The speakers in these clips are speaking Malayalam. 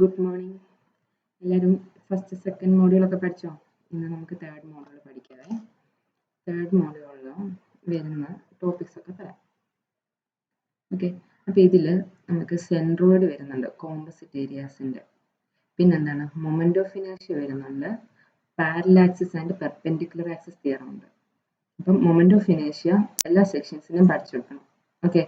Good morning. എല്ലാവരും ഫസ്റ്റ് സെക്കൻഡ് മോഡ്യൂളൊക്കെ പഠിച്ചോ? ഇന്ന് നമുക്ക് തേർഡ് മോഡ്യൂൾ പഠിക്കാവേ. തേർഡ് മോഡ്യൂളിൽ വരുന്ന ടോപ്പിക്സ് ഒക്കെ പറയാം. ഓക്കെ, അപ്പോൾ ഇതിൽ നമുക്ക് സെൻട്രോയിഡ് വരുന്നുണ്ട്, കോമ്പോസിറ്റ് ഏരിയാസിൻ്റെ. പിന്നെന്താണ്, മൊമെന്റ് ഓഫ് ഇനേർഷ്യ വരുന്നുണ്ട്, parallel axis and perpendicular axis theorem ഉണ്ട്. അപ്പം മൊമെന്റ് ഓഫ് ഇനേർഷ്യ എല്ലാ സെക്ഷൻസിനും പഠിച്ചു വെക്കണം. ഓക്കെ,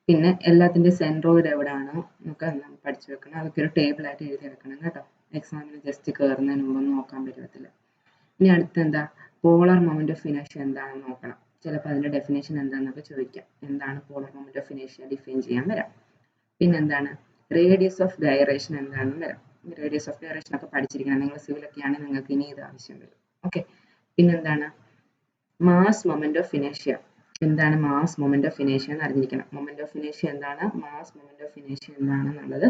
പിന്നെ എല്ലാത്തിൻ്റെ സെൻട്രോയിഡ് എവിടെയാണ് എന്നൊക്കെ പഠിച്ചു വെക്കണം. അതൊക്കെ ഒരു ടേബിളായിട്ട് എഴുതി വെക്കണം കേട്ടോ. എക്സാമിന് ജസ്റ്റ് കയറുന്നതിന് മുമ്പൊന്നും നോക്കാൻ പറ്റത്തില്ല. ഇനി അടുത്ത് എന്താ, പോളാർ മൊമെന്റ് ഓഫ് ഇനേർഷ്യ എന്താണെന്ന് നോക്കണം. ചിലപ്പോൾ അതിൻ്റെ ഡെഫിനേഷൻ എന്താണെന്നൊക്കെ ചോദിക്കാം. എന്താണ് polar moment of inertia, define ചെയ്യാൻ വരാം. പിന്നെന്താണ്, റേഡിയസ് ഓഫ് ഗൈറേഷൻ എന്താണെന്ന് വരാം. റേഡിയസ് ഓഫ് ഗൈറേഷൻ ഒക്കെ പഠിച്ചിരിക്കണം. നിങ്ങൾ സിവിലൊക്കെ ആണെങ്കിൽ നിങ്ങൾക്ക് ഇനി ഇത് ആവശ്യം വരും. ഓക്കെ, പിന്നെന്താണ്, മാസ് മൊമെന്റ് ഓഫ് ഇനേർഷ്യ. എന്താണ് മാസ് മൊമെന്റ് ഓഫ് ഇനേർഷ്യ എന്ന് അറിഞ്ഞിരിക്കണം. മൊമെന്റ് ഓഫ് ഇനേർഷ്യ എന്താണ്, മാസ് മൊമെന്റ് ഓഫ് ഇനേർഷ്യ എന്താണെന്നുള്ളത്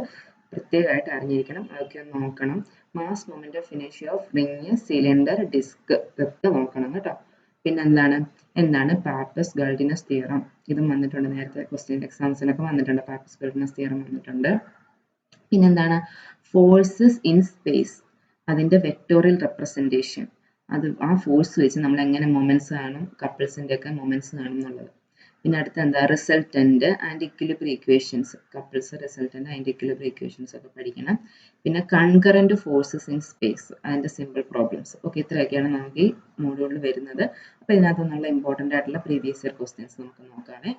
പ്രത്യേകമായിട്ട് അറിഞ്ഞിരിക്കണം. അതൊക്കെ ഒന്ന് നോക്കണം. Mass moment of inertia of ring, cylinder, disc ഇതൊക്കെ നോക്കണം കേട്ടോ. പിന്നെന്താണ്, എന്താണ് പാപ്പസ് ഗൾഡിനസ് തിയറം. ഇതും വന്നിട്ടുണ്ട് നേരത്തെ ക്വസ്റ്റ്യൻ എക്സാംസിനൊക്കെ വന്നിട്ടുണ്ട്. പാപ്പസ് ഗൾഡിനസ് തിയറം വന്നിട്ടുണ്ട്. പിന്നെന്താണ്, ഫോഴ്സസ് ഇൻ സ്പേസ്, അതിൻ്റെ വെക്ടോറിയൽ റെപ്രസെൻറ്റേഷൻ. അത് ആ ഫോഴ്സ് വെച്ച് നമ്മൾ എങ്ങനെ മൊമെന്റ്സ് കാണും, കപ്പിൾസിൻ്റെ ഒക്കെ മൊമെന്റ്സ് കാണും എന്നുള്ളത്. പിന്നെ അടുത്ത എന്താ, resultant and equilibrium equations. Couples, resultant and equilibrium equations ഒക്കെ പഠിക്കണം. പിന്നെ കൺകറന്റ് ഫോഴ്സസ് ഇൻ സ്പേസ്, അതിന്റെ സിമ്പിൾ പ്രോബ്ലംസ്. ഓക്കെ, ഇത്രയൊക്കെയാണ് നമുക്ക് ഈ മോഡ്യൂളിൽ വരുന്നത്. അപ്പോൾ ഇതിനകത്ത് നിന്നുള്ള ഇമ്പോർട്ടൻ്റ് ആയിട്ടുള്ള പ്രീവിയസ് ഇയർ ക്വസ്റ്റ്യൻസ് നമുക്ക് നോക്കാമേ.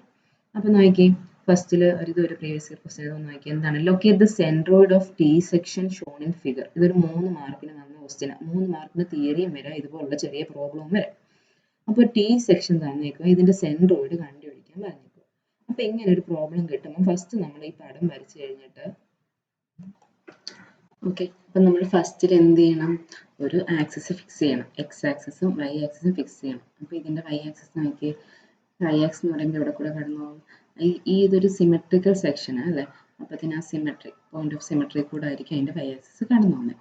അപ്പോൾ നോക്കി, ഫസ്റ്റിൽ ഒരു പ്രീവിയസ് ഇയർ ക്വസ്റ്റ്യൻ നോക്കി. എന്താണ്, locate the centroid of T section Sean in figure. ഇതൊരു 3 മാർക്കിന് വന്ന ക്വസ്റ്റ്യൻ. 3 മാർക്കിന് തിയറിയും വരാം, ഇതുപോലുള്ള ചെറിയ പ്രോബ്ലവും വരാം. അപ്പോൾ ടി സെക്ഷൻ തന്നേക്കുക, ഇതിന്റെ സെൻട്രോയിഡ് കണ്ടുപിടിക്കാൻ പറഞ്ഞേക്കുക. അപ്പോൾ ഇങ്ങനെ ഒരു പ്രോബ്ലം കിട്ടുമ്പോൾ ഫസ്റ്റ് നമ്മൾ ഈ പടം വരച്ചു കഴിഞ്ഞിട്ട്, ഓക്കെ, അപ്പം നമ്മൾ ഫസ്റ്റിൽ എന്ത് ചെയ്യണം, ഒരു ആക്സിസ് ഫിക്സ് ചെയ്യണം. എക്സ് ആക്സിസും വൈ ആക്സിസും ഫിക്സ് ചെയ്യണം. അപ്പോൾ ഇതിന്റെ വൈ ആക്സിസ് നോക്കി, വൈ ആക്സിസ് എന്ന് പറയുമ്പോൾ ഇവിടെ കൂടെ കടന്നു പോകും. ഇതൊരു സിമെട്രിക്കൽ സെക്ഷൻ അല്ലേ, അപ്പോൾ ഇതിന് ആ സിമെട്രി, പോയിന്റ് ഓഫ് സിമെട്രി കൂടെ ആയിരിക്കും അതിന്റെ വൈ ആക്സിസ് കടന്നു പോകുന്നത്.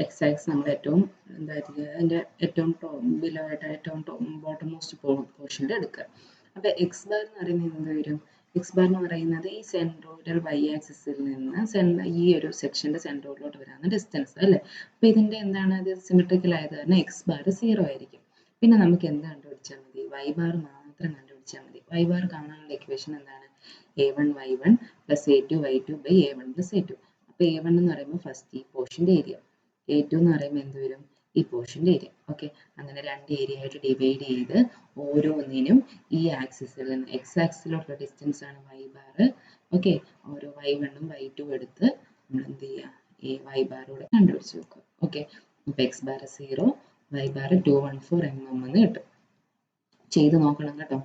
എക്സ് ആക്സിസ് നമ്മൾ ഏറ്റവും എന്തായിരിക്കും, അതിന്റെ ഏറ്റവും ബിലോ ആയിട്ട് ഏറ്റവും ബോട്ടം മോസ്റ്റ് പോർഷനിൽ എടുക്കുക. അപ്പോൾ എക്സ് ബാർ എന്ന് പറയുന്നത് എന്ത് വരും, എക്സ് ബാർ എന്ന് പറയുന്നത് ഈ സെൻട്രോയിഡൽ വൈ ആക്സിസിൽ നിന്ന് ഈ ഒരു സെക്ഷന്റെ സെൻട്രോയിലോട്ട് വരാവുന്ന ഡിസ്റ്റൻസ് അല്ലേ. അപ്പോൾ ഇതിന്റെ എന്താണ്, ഇത് സിമെട്രിക്കൽ ആയത് കാരണം എക്സ് ബാർ 0 ആയിരിക്കും. പിന്നെ നമുക്ക് എന്ത് കണ്ടുപിടിച്ചാൽ മതി, വൈ ബാർ മാത്രം കണ്ടുപിടിച്ചാൽ മതി. വൈ ബാർ കാണാനുള്ള ഇക്വേഷൻ എന്താണ്, a1 y1 plus a2 y2 by a1 plus a2. അപ്പോൾ a1 എന്ന് പറയുമ്പോൾ ഫസ്റ്റ് ഈ പോർഷന്റെ ഏരിയ, a2 എന്ന് പറയുമ്പോൾ എന്ത് വരും, ഈ പോർഷന്റെ ഏരിയ. ഓക്കെ, അങ്ങനെ 2 ഏരിയ ആയിട്ട് ഡിവൈഡ് ചെയ്ത് ഓരോന്നിനും ഈ ആക്സിസിൽ നിന്ന് എക്സ് ആക്സിസിലുള്ള ഡിസ്റ്റൻസ് ആണ് വൈ ബാർ. ഓക്കെ, ഓരോ y1ഉം y2 എടുത്ത് നമ്മൾ എന്ത് ചെയ്യുക, ഈ വൈ ബാറൂടെ കണ്ടുപിടിച്ച് വെക്കുക. ഓക്കെ, അപ്പോൾ x bar 0, y bar 214 mm എന്ന് കിട്ടും. ചെയ്ത് നോക്കണം കേട്ടോ.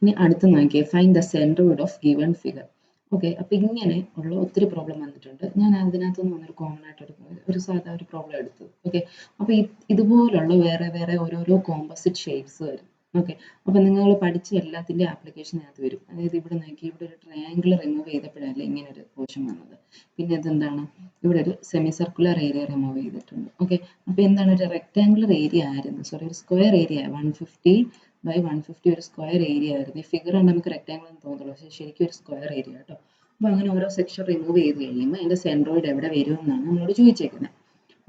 ഇനി അടുത്ത് നോക്കിയേ, find the centroid of given figure. Okay, അപ്പോൾ ഇങ്ങനെ ഉള്ള ഒത്തിരി പ്രോബ്ലം വന്നിട്ടുണ്ട്. ഞാൻ അതിനകത്ത് നിന്ന് വന്നൊരു കോമൺ ആയിട്ട് ഒരു സാധാ ഒരു പ്രോബ്ലം എടുത്തത്. ഓക്കെ, അപ്പോൾ ഇതുപോലുള്ള വേറെ വേറെ ഓരോരോ കോമ്പോസിറ്റ് ഷേപ്സ് വരും. ഓക്കെ, അപ്പോൾ നിങ്ങൾ പഠിച്ച എല്ലാത്തിൻ്റെ ആപ്ലിക്കേഷൻ അതിനകത്ത് വരും. അതായത് ഇവിടെ നോക്കി, ഇവിടെ ഒരു ട്രയാങ്കിൾ റിമൂവ് ചെയ്തപ്പോഴല്ലേ ഇങ്ങനെ ഒരു പോർഷൻ വന്നത്. പിന്നെ ഇതെന്താണ്, ഇവിടെ ഒരു സെമി സർക്കുലർ ഏരിയ റിമൂവ് ചെയ്തിട്ടുണ്ട്. ഓക്കെ, അപ്പോൾ എന്താണ്, ഒരു റെക്ടാങ്കുലർ ഏരിയ ആയിരുന്നു, സോറി ഒരു സ്ക്വയർ ഏരിയ 150 ബൈ 150 ഒരു സ്ക്വയർ ഏരിയ ആയിരുന്നു. ഈ ഫിഗർ കണ്ട് നമുക്ക് റെക്ടാങ്കിൾ എന്ന് തോന്നുള്ളൂ, പക്ഷേ ശരിക്കും ഒരു സ്ക്വയർ ഏരിയ കേട്ടോ. അപ്പോൾ അങ്ങനെ ഓരോ സെക്ഷൻ റിമൂവ് ചെയ്ത് കഴിയുമ്പോൾ അതിൻ്റെ സെൻട്രോയിഡ് എവിടെ വരും എന്നാണ് നമ്മളോട് ചോദിച്ചേക്കുന്നത്.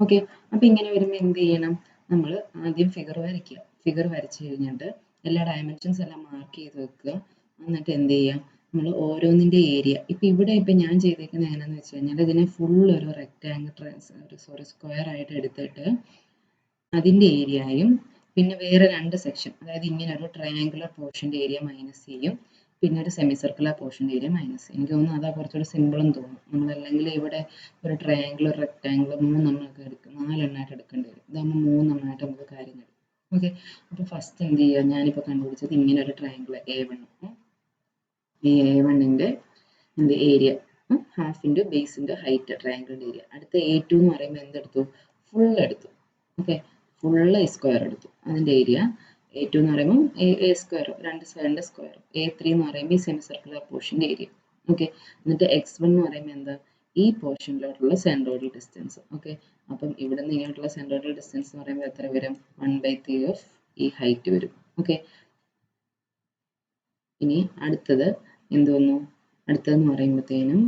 ഓക്കെ, അപ്പോൾ ഇങ്ങനെ വരുമ്പോൾ എന്ത് ചെയ്യണം, നമ്മൾ ആദ്യം ഫിഗർ വരയ്ക്കുക. ഫിഗർ വരച്ച് കഴിഞ്ഞിട്ട് എല്ലാ ഡയമെൻഷൻസ് എല്ലാം മാർക്ക് ചെയ്ത് വെക്കുക. എന്നിട്ട് എന്ത് ചെയ്യുക, നമ്മൾ ഓരോന്നിൻ്റെ ഏരിയ, ഇപ്പം ഞാൻ ചെയ്തേക്കുന്നത് എങ്ങനെയാണെന്ന് വെച്ച് കഴിഞ്ഞാൽ ഇതിനെ ഫുൾ ഒരു റെക്ടാങ്കിൾ സ്ക്വയർ ആയിട്ട് എടുത്തിട്ട് അതിൻ്റെ ഏരിയയും പിന്നെ വേറെ 2 സെക്ഷൻ, അതായത് ഇങ്ങനെ ഒരു ട്രയാങ്കുലർ പോർഷൻ്റെ ഏരിയ മൈനസ് ചെയ്യും, പിന്നെ ഒരു സെമി സർക്കുലർ പോർഷൻ്റെ ഏരിയ മൈനസ് ചെയ്യും. എനിക്ക് തോന്നുന്നു അതാ കുറച്ചുകൂടി സിമ്പിളും തോന്നും. നമ്മളല്ലെങ്കിൽ ഇവിടെ ഒരു ട്രയാങ്കിൾ, റെക്ടാങ്കിൾ 3 എണ്ണമൊക്കെ എടുക്കും, 4 എണ്ണമായിട്ട് എടുക്കേണ്ടി വരും. ഇതാകുമ്പോൾ 3 എണ്ണമായിട്ട് നമുക്ക് കാര്യം കഴിയും. ഓക്കെ, അപ്പോൾ ഫസ്റ്റ് എന്ത് ചെയ്യുക, ഞാനിപ്പോൾ കണ്ടുപിടിച്ചത് ഇങ്ങനെ ഒരു ട്രയാങ്കിൾ A1, ഈ A1ൻ്റെ ഏരിയ ഹാഫിൻ്റെ ബേസിൻ്റെ ഹൈറ്റ്, ട്രയാങ്കിളിൻ്റെ ഏരിയ. അടുത്ത A2 എന്ന് പറയുമ്പോൾ എന്തെടുത്തു, ഫുൾ എടുത്തു. ഓക്കെ, ഫുള്ള് സ്ക്വയർ എടുത്തു, അതിൻ്റെ ഏരിയ. A2 എന്ന് പറയുമ്പോൾ എ സ്ക്വയർ, 2 സൈഡിൻ്റെ സ്ക്വയർ. A3 എന്ന് പറയുമ്പോൾ ഈ സെമി സർക്കുലർ പോർഷൻ്റെ ഏരിയ. ഓക്കെ, എന്നിട്ട് x1 എന്ന് പറയുമ്പോൾ എന്താ, ഈ പോർഷനിലോട്ടുള്ള സെൻട്രോയിഡൽ ഡിസ്റ്റൻസ്. ഓക്കെ, അപ്പം ഇവിടെ നിന്ന് ഇങ്ങോട്ടുള്ള സെൻട്രോയിഡൽ ഡിസ്റ്റൻസ് എന്ന് പറയുമ്പോൾ എത്ര വരും, 1/3 ഓഫ് ഈ ഹൈറ്റ് വരും. ഓക്കെ, ഇനി അടുത്തത് എന്ത് വന്നു, അടുത്തതെന്ന് പറയുമ്പോഴത്തേനും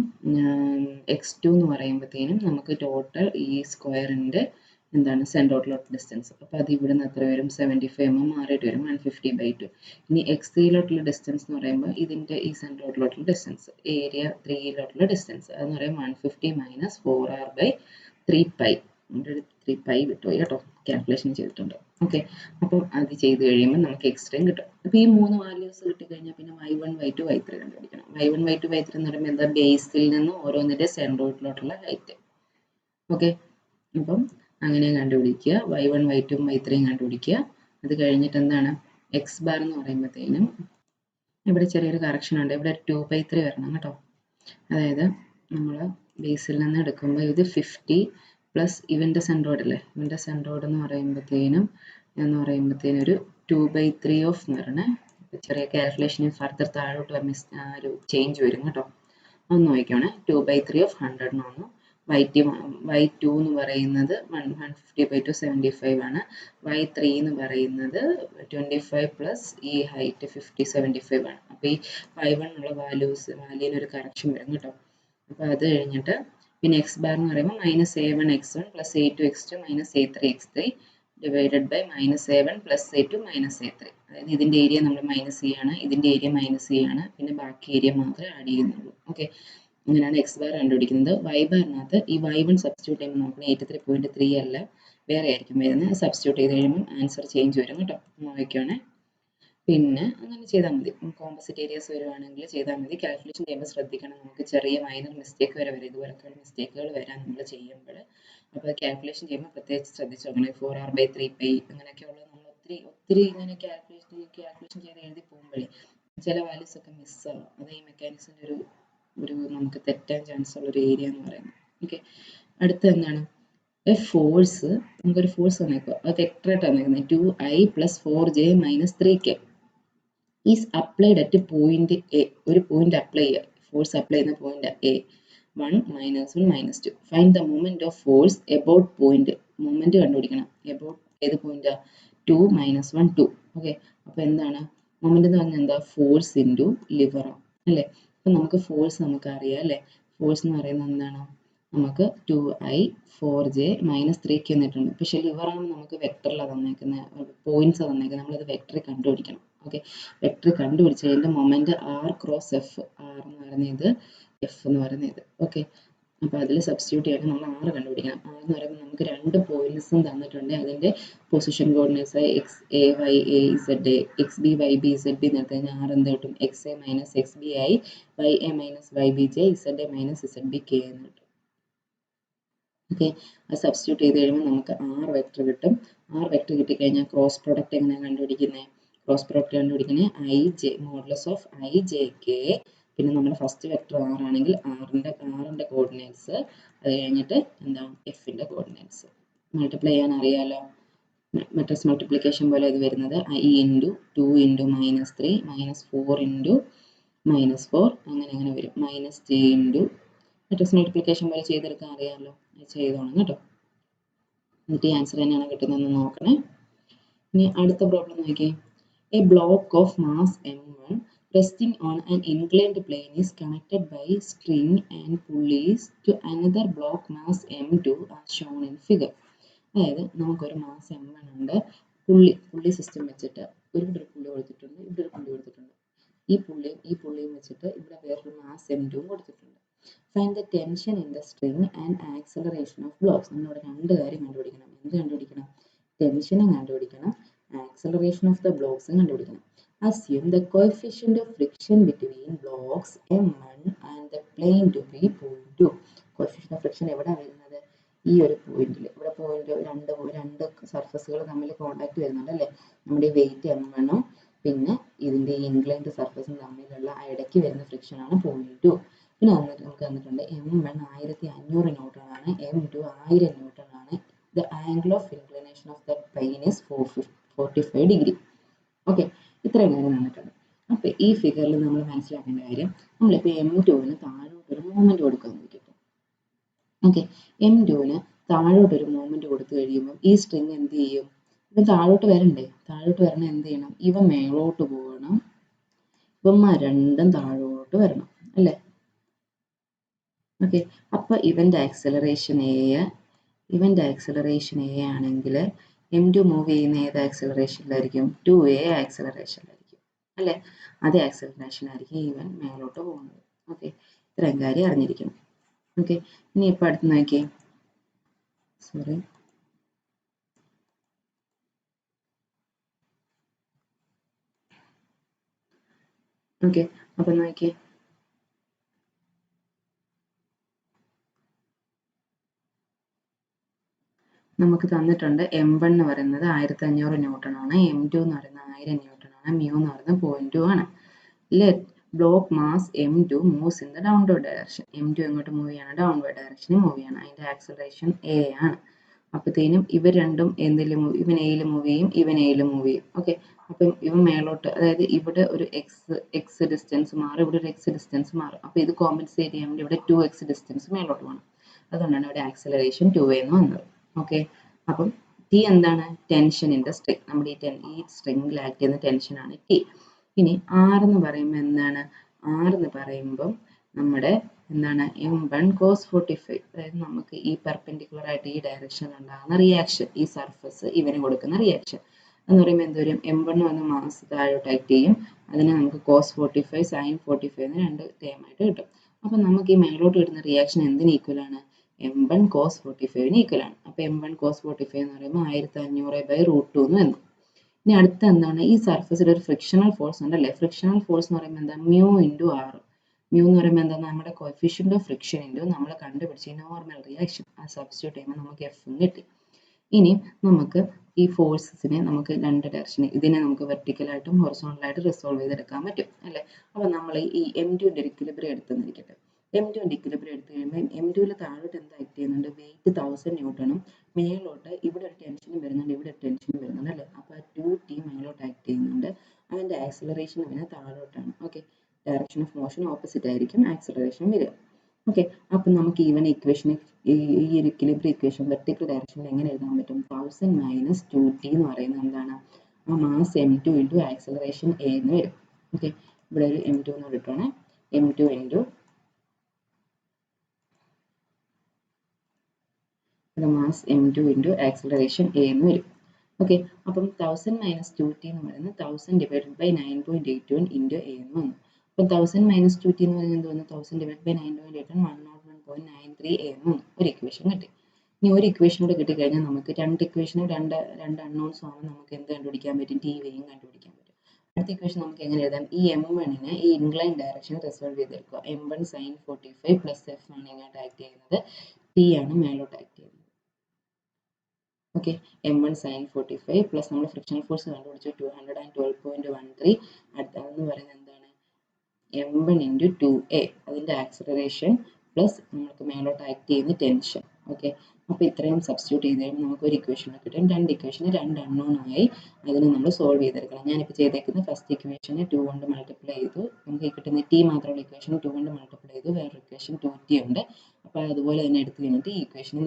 x2 എന്ന് പറയുമ്പോഴത്തേനും നമുക്ക് ടോട്ടൽ ഈ സ്ക്വയറിൻ്റെ എന്താണ് സെൻട്രോട്ടിലോട്ട് ഡിസ്റ്റൻസ്. അപ്പോൾ അത് ഇവിടെ നിന്ന് എത്ര വരും? 75 mm മാറിയിട്ട് വരും 150/2. ഇനി x3ലോട്ടുള്ള ഡിസ്റ്റൻസ് എന്ന് പറയുമ്പോൾ ഇതിൻ്റെ ഈ സെൻട്രോട്ടിലോട്ടുള്ള ഡിസ്റ്റൻസ്, ഏരിയ 3ലോട്ടുള്ള ഡിസ്റ്റൻസ് അതെന്ന് പറയുമ്പോൾ 150 - 4r/3π. 3π വിട്ടുപോയി കേട്ടോ, കാൽക്കുലേഷൻ ചെയ്തിട്ടുണ്ട്. ഓക്കെ, അപ്പം അത് ചെയ്ത് കഴിയുമ്പോൾ നമുക്ക് എക്സ്ട്രയും കിട്ടും. അപ്പോൾ ഈ 3 വാല്യൂസ് കിട്ടിക്കഴിഞ്ഞാൽ പിന്നെ y1, y2, y3 കണ്ടുപിടിക്കണം. y1, y2, y3 എന്ന് പറയുമ്പോൾ എന്താ? ബേസിൽ നിന്ന് ഓരോന്നിൻ്റെ സെൻട്രോട്ടിലോട്ടുള്ള ഹൈറ്റ്. ഓക്കെ, അപ്പം അങ്ങനെ കണ്ടുപിടിക്കുക. y1, y2, y3 കണ്ടുപിടിക്കുക. അത് കഴിഞ്ഞിട്ട് എന്താണ്? എക്സ് ബാർ എന്ന് പറയുമ്പോഴത്തേനും ഇവിടെ ചെറിയൊരു കറക്ഷൻ ഉണ്ട്. ഇവിടെ 2/3 വരണം കേട്ടോ. അതായത് നമ്മൾ ബേസിൽ നിന്ന് എടുക്കുമ്പോൾ ഇത് 50 പ്ലസ് ഇവൻ്റെ സെൻട്രോയിഡ് അല്ലേ, ഇവൻ്റെ സെൻട്രോയിഡ് എന്ന് പറയുമ്പോഴത്തേനും ഒരു 2/3 ഓഫ് എന്ന് പറയണേ. ചെറിയ കാൽക്കുലേഷന് ഫർദർ താഴോട്ട് ഒരു ചേഞ്ച് വരും കേട്ടോ. ഒന്ന് നോക്കിക്കോണേ. 2/3 ഓഫ് 100 എന്ന് വന്നു. y2 എന്ന് പറയുന്നത് 150/2 75 ആണ്. y3 എന്ന് പറയുന്നത് 25 പ്ലസ് ഈ ഹൈറ്റ് 50 75 ആണ്. അപ്പോൾ ഈ y1 ഉള്ള വാല്യൂവിന് ഒരു കറക്ഷൻ വരും കേട്ടോ. അപ്പോൾ അത് കഴിഞ്ഞിട്ട് പിന്നെ എക്സ് ബാർ എന്ന് പറയുമ്പോൾ -a1 x1 plus a2 x2 minus a3 x3 divided by -a1 plus a2 minus a3. അതായത് ഇതിൻ്റെ ഏരിയ നമ്മൾ മൈനസ് ചെയ്യാണ്, ഇതിൻ്റെ ഏരിയ മൈനസ് ചെയ്യാണ്, പിന്നെ ബാക്കി ഏരിയ മാത്രമേ ആഡ് ചെയ്യുന്നുള്ളൂ. ഓക്കെ, അങ്ങനെയാണ് എക്സ് ബാർ കണ്ടുപിടിക്കുന്നത്. വൈ ബാറിനകത്ത് ഈ y1 സബ്സ്റ്റിറ്റ്യൂട്ട് ചെയ്യുമ്പോൾ നോക്കണം 83.3 അല്ല, വേറെ ആയിരിക്കും വരുന്നത്. സബ്സ്റ്റിറ്റ്യൂട്ട് ചെയ്ത് കഴിയുമ്പോൾ ആൻസർ ചേഞ്ച് വരും കേട്ടോ. നോക്കിക്കോണേ. പിന്നെ അങ്ങനെ ചെയ്താൽ മതി. കോമ്പോസിറ്റ് ഏരിയസ് വരുവാണെങ്കിൽ ചെയ്താൽ മതി. കാൽക്കുലേഷൻ ചെയ്യുമ്പോൾ ശ്രദ്ധിക്കണം, നമുക്ക് ചെറിയ മൈനർ മിസ്റ്റേക്ക് വരെ വരും. ഇതുപോലൊക്കെയുള്ള മിസ്റ്റേക്കുകൾ വരാൻ നമ്മൾ ചെയ്യുമ്പോൾ. അപ്പോൾ കാൽക്കുലേഷൻ ചെയ്യുമ്പോൾ പ്രത്യേകിച്ച് ശ്രദ്ധിച്ചു നോക്കണം. 4r/3π അങ്ങനെയൊക്കെയുള്ളത് നമ്മൾ ഒത്തിരി ഇങ്ങനെ കാൽക്കുലേഷൻ ചെയ്ത് എഴുതി പോകുമ്പോഴേ ചില വാല്യൂസ് ഒക്കെ മിസ്സാവും. അത് ഈ മെക്കാനിക്സിൻ്റെ ഒരു നമുക്ക് തെറ്റാൻ ചാൻസ് ഉള്ള ഒരു ഏരിയ എന്ന് പറയുന്നത്. ഓക്കെ, അടുത്ത എന്താണ്? ഫോഴ്സ്, നമുക്കൊരു ഫോഴ്സ് തന്നേക്കുക, അത് വെക്ടറായിട്ട് തന്നേക്കുന്നത് 2i + 4j - 3k is applied at point A. ഒരു പോയിന്റ് അപ്ലൈ ചെയ്യുക, ഫോഴ്സ് അപ്ലൈ ചെയ്യുന്ന point A. 1 -1 -2. Find the moment of force about point. Moment കണ്ടുപിടിക്കണം. എബൌട്ട് ഏത് പോയിന്റാ? 2 - 1 2. ഓക്കെ, അപ്പോൾ എന്താണ് മൊമെന്റ് എന്ന് പറഞ്ഞാൽ? എന്താ? ഫോഴ്സ് ഇൻറ്റു ലിവറാണ് അല്ലേ. അപ്പം നമുക്ക് ഫോഴ്സ് നമുക്ക് അറിയാം അല്ലേ. ഫോഴ്സ് എന്ന് പറയുന്നത് എന്താണ്? നമുക്ക് 2i 4j - 3k എന്നിട്ടുണ്ട്. പക്ഷെ ലിവറാകുമ്പോൾ നമുക്ക് വെക്ടറിലാണ് തന്നേക്കുന്നത്, പോയിന്റ്സ് തന്നേക്കുന്നത്. നമ്മളത് വെക്ടറിൽ കണ്ടുപിടിക്കണം. ഓക്കെ, വെക്ടർ കണ്ടുപിടിച്ച് അതിൻ്റെ moment r cross F. R എന്ന് പറയുന്നത് എഫ് എന്ന് പറയുന്നത്. ഓക്കെ, അപ്പോൾ അതിൽ സബ്സ്റ്റിറ്റ്യൂട്ട് ചെയ്യാൻ നമ്മൾ r കണ്ടുപിടിക്കണം. r എന്ന് പറയുമ്പോൾ നമുക്ക് 2 പോയിന്റ്സും തന്നിട്ടുണ്ട്. അതിൻ്റെ position coordinates XA, YA, ZA, XB, YB, ZB എന്നിട്ട് കഴിഞ്ഞാൽ r എന്ത് കിട്ടും? XA - XBI, YA - YBJ, ZA - ZBK എന്ന് കിട്ടും. ഓക്കെ, അത് സബ്സ്റ്റിറ്റ്യൂട്ട് ചെയ്ത് കഴിയുമ്പോൾ നമുക്ക് r വെക്ടർ കിട്ടും. r വെക്ടർ കിട്ടിക്കഴിഞ്ഞാൽ ക്രോസ് പ്രോഡക്റ്റ് എങ്ങനെയാണ് കണ്ടുപിടിക്കുന്നത്? ക്രോസ് പ്രോഡക്റ്റ് കണ്ടുപിടിക്കുന്നത് IJ മോഡുലസ് ഓഫ് IJK. പിന്നെ നമ്മുടെ ഫസ്റ്റ് വെക്ടർ r ആണെങ്കിൽ ആറിൻ്റെ കോർഡിനേറ്റ്സ്, അത് കഴിഞ്ഞിട്ട് എന്താണ്? എഫിൻ്റെ കോർഡിനേറ്റ്സ്. മൾട്ടിപ്ലൈ ചെയ്യാൻ അറിയാലോ, മെട്രിക്സ് മൾട്ടിപ്ലിക്കേഷൻ പോലെ ഇത് വരുന്നത്. i × 2 × -3 -4 × -4 അങ്ങനെ വരും. -j × മെട്രിക്സ് മൾട്ടിപ്ലിക്കേഷൻ പോലെ ചെയ്തെടുക്കാൻ അറിയാമല്ലോ, ചെയ്തോണം കേട്ടോ. എന്നിട്ട് ഈ ആൻസർ തന്നെയാണ് കിട്ടുന്നതെന്ന് നോക്കണേ. ഇനി അടുത്ത പ്രോബ്ലം നോക്കിയേ. A block of mass m1 resting on an inclined plane is connected by string and pulleys to another block mass m2 as shown in figure. അതായത് നമുക്കൊരു മാസ് m1 ഉണ്ട്, പുള്ളി സിസ്റ്റം വെച്ചിട്ട് ഇവിടെ ഒരു പുള്ളി കൊടുത്തിട്ടുണ്ട്, ഇവിടെ ഒരു പുള്ളി കൊടുത്തിട്ടുണ്ട്. ഈ പുള്ളിയും വെച്ചിട്ട് ഇവിടെ വേറൊരു മാസ് m2 കൊടുത്തിട്ടുണ്ട്. Find the tension in the string and acceleration of blocks. നമ്മളോട് രണ്ട് കാര്യം കണ്ടുപിടിക്കണം. എന്ത് കണ്ടുപിടിക്കണം? ടെൻഷനും കണ്ടുപിടിക്കണം, acceleration of the blocks കണ്ടുപിടിക്കണം. Assume the coefficient of friction between blocks m1 and the plane to be 0.2. Coefficient of friction എവിടെ വരുന്നത്? ഈ ഒരു പോയിന്റിൽ. ഇവിടെ പോയിന്റ് രണ്ട് സർഫസുകൾ തമ്മിൽ കോണ്ടാക്ട് വരുന്നുണ്ട് അല്ലേ. നമ്മുടെ ഈ വെയിറ്റ് m1 പിന്നെ ഇതിന്റെ ഇൻക്ലൈൻഡ് സർഫസും തമ്മിലുള്ള ഇടയ്ക്ക് വരുന്ന ഫ്രിക്ഷൻ ആണ് 0.2. പിന്നെ നമുക്ക് തന്നിട്ടുണ്ട് m1 1500 ന്യൂട്ടൺ ആണ്, m2 1000 ന്യൂട്ടൺ ആണ്. The angle of inclination of the plane is 45 degree. Okay, ഇത്രയും കാര്യം തന്നിട്ടുണ്ട്. അപ്പോൾ ഈ ഫിഗറിൽ നമ്മൾ മനസ്സിലാക്കേണ്ട കാര്യം, നമ്മളിപ്പോൾ m2ന് താഴോട്ടൊരു മൂവ്മെന്റ് കൊടുക്കാമെന്ന് വെക്കട്ടെ. ഓക്കെ, m2ന് താഴോട്ടൊരു മൂവ്മെന്റ് കൊടുത്തു കഴിയുമ്പോൾ ഈ സ്ട്രിങ് എന്ത് ചെയ്യും? ഇവൻ താഴോട്ട് വരണ്ടേ? താഴോട്ട് വരണം എന്ത് ചെയ്യണം? ഇവ മേളോട്ട് പോകണം, ഇവന്മാർ രണ്ടും താഴോട്ട് വരണം അല്ലേ. ഓക്കെ, അപ്പോൾ ഇവൻ്റെ ആക്സലറേഷൻ എ ആണെങ്കിൽ m2 മൂവ് ചെയ്യുന്ന ഏത് ആക്സലറേഷനിലായിരിക്കും? 2a ആക്സലറേഷനിലായിരിക്കും അല്ലേ? അതേ ആക്സലറേഷനായിരിക്കും ഇവൻ മേലോട്ട് പോകുന്നത്. ഓക്കെ, ഇത്രയും കാര്യം അറിഞ്ഞിരിക്കണം. ഓക്കെ, ഇനി ഇപ്പോൾ അടുത്ത് നോക്കിയേ. സോറി, ഓക്കെ, അപ്പം നോക്കിയേ, നമുക്ക് തന്നിട്ടുണ്ട് m1 എന്ന് പറയുന്നത് 1500 ന്യൂട്ടൺ ആണ്, m2 എന്ന് പറയുന്നത് 1000 ന്യൂട്ടൺ ആണ്, മ്യൂ എന്ന് പറയുന്നത് 0.2 ആണ്. Let block mass m2 moves in the downward direction. m2 എങ്ങോട്ട് മൂവ് ചെയ്യാണ്? ഡൗൺവേർഡ് ഡയറക്ഷനിൽ മൂവ് ചെയ്യണം. അതിൻ്റെ ആക്സലറേഷൻ a ആണ്. അപ്പോഴത്തേനും ഇവർ രണ്ടും എന്തിലും ഇവൻ എയിൽ മൂവ് ചെയ്യും, ഇവൻ എയിൽ മൂവ് ചെയ്യും. ഓക്കെ, അപ്പം ഇവൻ മേലോട്ട്, അതായത് ഇവിടെ ഒരു എക്സ് ഡിസ്റ്റൻസ് മാറും, ഇവിടെ ഒരു എക്സ് ഡിസ്റ്റൻസ് മാറും. അപ്പോൾ ഇത് കോമ്പൻസേറ്റ് ചെയ്യാൻ വേണ്ടി ഇവിടെ 2x ഡിസ്റ്റൻസ് മേലോട്ട് പോകണം. അതുകൊണ്ടാണ് ഇവിടെ ആക്സലറേഷൻ 2a എന്ന് വന്നത്. ഓക്കെ, അപ്പം ടി എന്താണ്? Tension in the string. നമ്മുടെ ഈ സ്ട്രിങ്ങിൽ ആക്ട് ചെയ്യുന്ന ടെൻഷനാണ് ടി. ഇനി ആർ എന്ന് പറയുമ്പോൾ എന്താണ്? ആർ എന്ന് പറയുമ്പം നമ്മുടെ എന്താണ്? m1 cos 45, അതായത് നമുക്ക് ഈ പെർപെൻഡിക്കുലർ ആയിട്ട് ഈ ഡയറക്ഷനിൽ ഉണ്ടാകുന്ന റിയാക്ഷൻ, ഈ സർഫസ് ഇവന് കൊടുക്കുന്ന റിയാക്ഷൻ എന്ന് പറയുമ്പോൾ എന്തോരും? m1 വന്ന് മാസ് താഴോട്ട് ആക്ട് ചെയ്യും, അതിനെ നമുക്ക് cos 45 sin 45 എന്ന് രണ്ട് ടേം ആയിട്ട് കിട്ടും. അപ്പം നമുക്ക് ഈ മേലോട്ട് കിട്ടുന്ന റിയാക്ഷൻ എന്തിന് ഈക്വൽ ആണ്? m1 cos 45 ഈക്വൽ ആണ്. അപ്പോൾ m1 cos 45 എന്ന് പറയുമ്പോൾ 1500/√2 എന്ന് വന്നു. ഇനി അടുത്ത എന്താണ്? ഈ സർഫസിൽ ഒരു ഫ്രിക്ഷണൽ ഫോഴ്സ് ഉണ്ടല്ലേ? ഫ്രിക്ഷണൽ ഫോഴ്സ് എന്ന് പറയുമ്പോൾ എന്താ? Mu into R. മ്യൂ എന്ന് പറയുമ്പോൾ എന്താ? നമ്മുടെ കോഎഫിഷ്യന്റ് ഓഫ് ഫ്രിക്ഷൻ ഇൻറ്റു നമ്മൾ കണ്ടുപിടിച്ച നോർമൽ റിയാക്ഷൻ. ആ സബ്സ്റ്റിറ്റ്യൂട്ട് ചെയ്യുമ്പോൾ നമുക്ക് എഫും കിട്ടി. ഇനി നമുക്ക് ഈ ഫോഴ്സസിനെ നമുക്ക് രണ്ട് ഡയറക്ഷനിൽ, ഇതിനെ നമുക്ക് വെർട്ടിക്കലായിട്ടും ഹൊറിസോണ്ടലായിട്ടും റിസോൾവ് ചെയ്തെടുക്കാൻ പറ്റും അല്ലേ? അപ്പോൾ നമ്മൾ ഈ m2 ഇക്വിലിബ്രിയം എടുത്തെന്നിരിക്കട്ടെ. m2 ഇക്വിലിബ്രിയം എടുത്തു കഴിയുമ്പോൾ m2 താഴോട്ട് എന്താ ആക്ട് ചെയ്യുന്നുണ്ട്? വെയിറ്റ് 1000 ന്യൂട്ടണും മേലോട്ട് ഇവിടെ ഒരു ടെൻഷനും വരുന്നുണ്ട്, ഇവിടെ ഒരു ടെൻഷനും വരുന്നുണ്ട് അല്ലേ? അപ്പോൾ 2t മേലോട്ട് ആക്ട് ചെയ്യുന്നുണ്ട്. അതിൻ്റെ ആക്സിലറേഷൻ പിന്നെ താഴോട്ടാണ്. Okay, direction of motion opposite ആയിരിക്കും ആക്സിലറേഷൻ വരിക. ഓക്കെ, അപ്പം നമുക്ക് ഈവൻ ഇക്വേഷൻ, ഈ ഒരു ഇക്വിലിബ്രിയം ഇക്വേഷൻ വെർട്ടിക്കൽ ഡയറക്ഷനിൽ എങ്ങനെ എഴുതാൻ പറ്റും? 1000 മൈനസ് 2t എന്ന് പറയുന്നത് എന്താണ്? ആ mass m2 into acceleration a എന്ന് വരും. ഓക്കെ, ഇവിടെ ഒരു m2 എന്ന് കിട്ടുകയാണ്. m2 into mass m2 into acceleration a എന്ന് വരും. ഓക്കെ, അപ്പം 1000 മൈനസ് 2t എന്ന് പറയുന്നത് 1000 ഡിവൈഡഡ് ബൈ 9.81 ഇൻറ്റു a എന്ന് വന്നു. അപ്പം 1000 മൈനസ് 2t എന്ന് പറയുന്നത് എന്ത് വന്നു? 1000 ഡിവൈഡ് ബൈ 9.81 101.93 a എന്ന് വന്നു. ഒരു ഇക്വേഷൻ കിട്ടി. ഇനി ഒരു ഇക്വേഷൻ കൂടെ കിട്ടിക്കഴിഞ്ഞാൽ നമുക്ക് രണ്ട് ഇക്വേഷനും രണ്ട് അൺനോൺസ് ആവുമ്പോൾ നമുക്ക് എന്ത് കണ്ടുപിടിക്കാൻ പറ്റും? ടി വൈയും കണ്ടുപിടിക്കാൻ പറ്റും. അടുത്ത ഇക്വേഷൻ നമുക്ക് എങ്ങനെ എഴുതാം? ഈ m1നെ ഈ ഇൻക്ലൈൻ ഡയറക്ഷൻ റിസോൾവ് ചെയ്തെടുക്കുക. m1 sin 45 പ്ലസ് f ആണ് ഇങ്ങോട്ട് ആക്ട് ചെയ്യുന്നത്, ടി ആണ് മേലോട്ട് ആക്ട് ചെയ്യുന്നത്. ഓക്കെ, m1 sin 45 പ്ലസ് നമ്മൾ ഫ്രിക്ഷണൽ ഫോഴ്സ് കണ്ടുപിടിച്ചു 212.13. അടുത്തതെന്ന് പറയുന്നത് എന്താണ്? m1 ഇൻറ്റു 2a, അതിൻ്റെ ആക്സിലറേഷൻ പ്ലസ് നമുക്ക് മേലോട്ട് ആക്ട് ചെയ്യുന്ന ടെൻഷൻ. ഓക്കെ, അപ്പോൾ ഇത്രയും സബ്സ്റ്റിറ്റ്യൂട്ട് ചെയ്ത് കഴിയുമ്പോൾ നമുക്ക് ഒരു ഇക്വേഷൻ കിട്ടും. രണ്ട് ഇക്വേഷന് രണ്ട് അൺനോൺ ആയി, അതിന് നമ്മൾ സോൾവ് ചെയ്തെടുക്കണം. ഞാനിപ്പോൾ ചെയ്തേക്കുന്നത് ഫസ്റ്റ് ഇക്വേഷനെ 2 കൊണ്ട് മൾട്ടിപ്ലൈ ചെയ്തു, നമുക്ക് കിട്ടുന്ന ടി മാത്രമുള്ള ഇക്വേഷൻ 2 കൊണ്ട് മൾട്ടിപ്ലൈ ചെയ്തു, വേറൊരു ഇക്വേഷൻ 2t ഉണ്ട്. അപ്പോൾ അതുപോലെ തന്നെ എടുത്തു കഴിഞ്ഞിട്ട് ഈ ഇക്വേഷൻ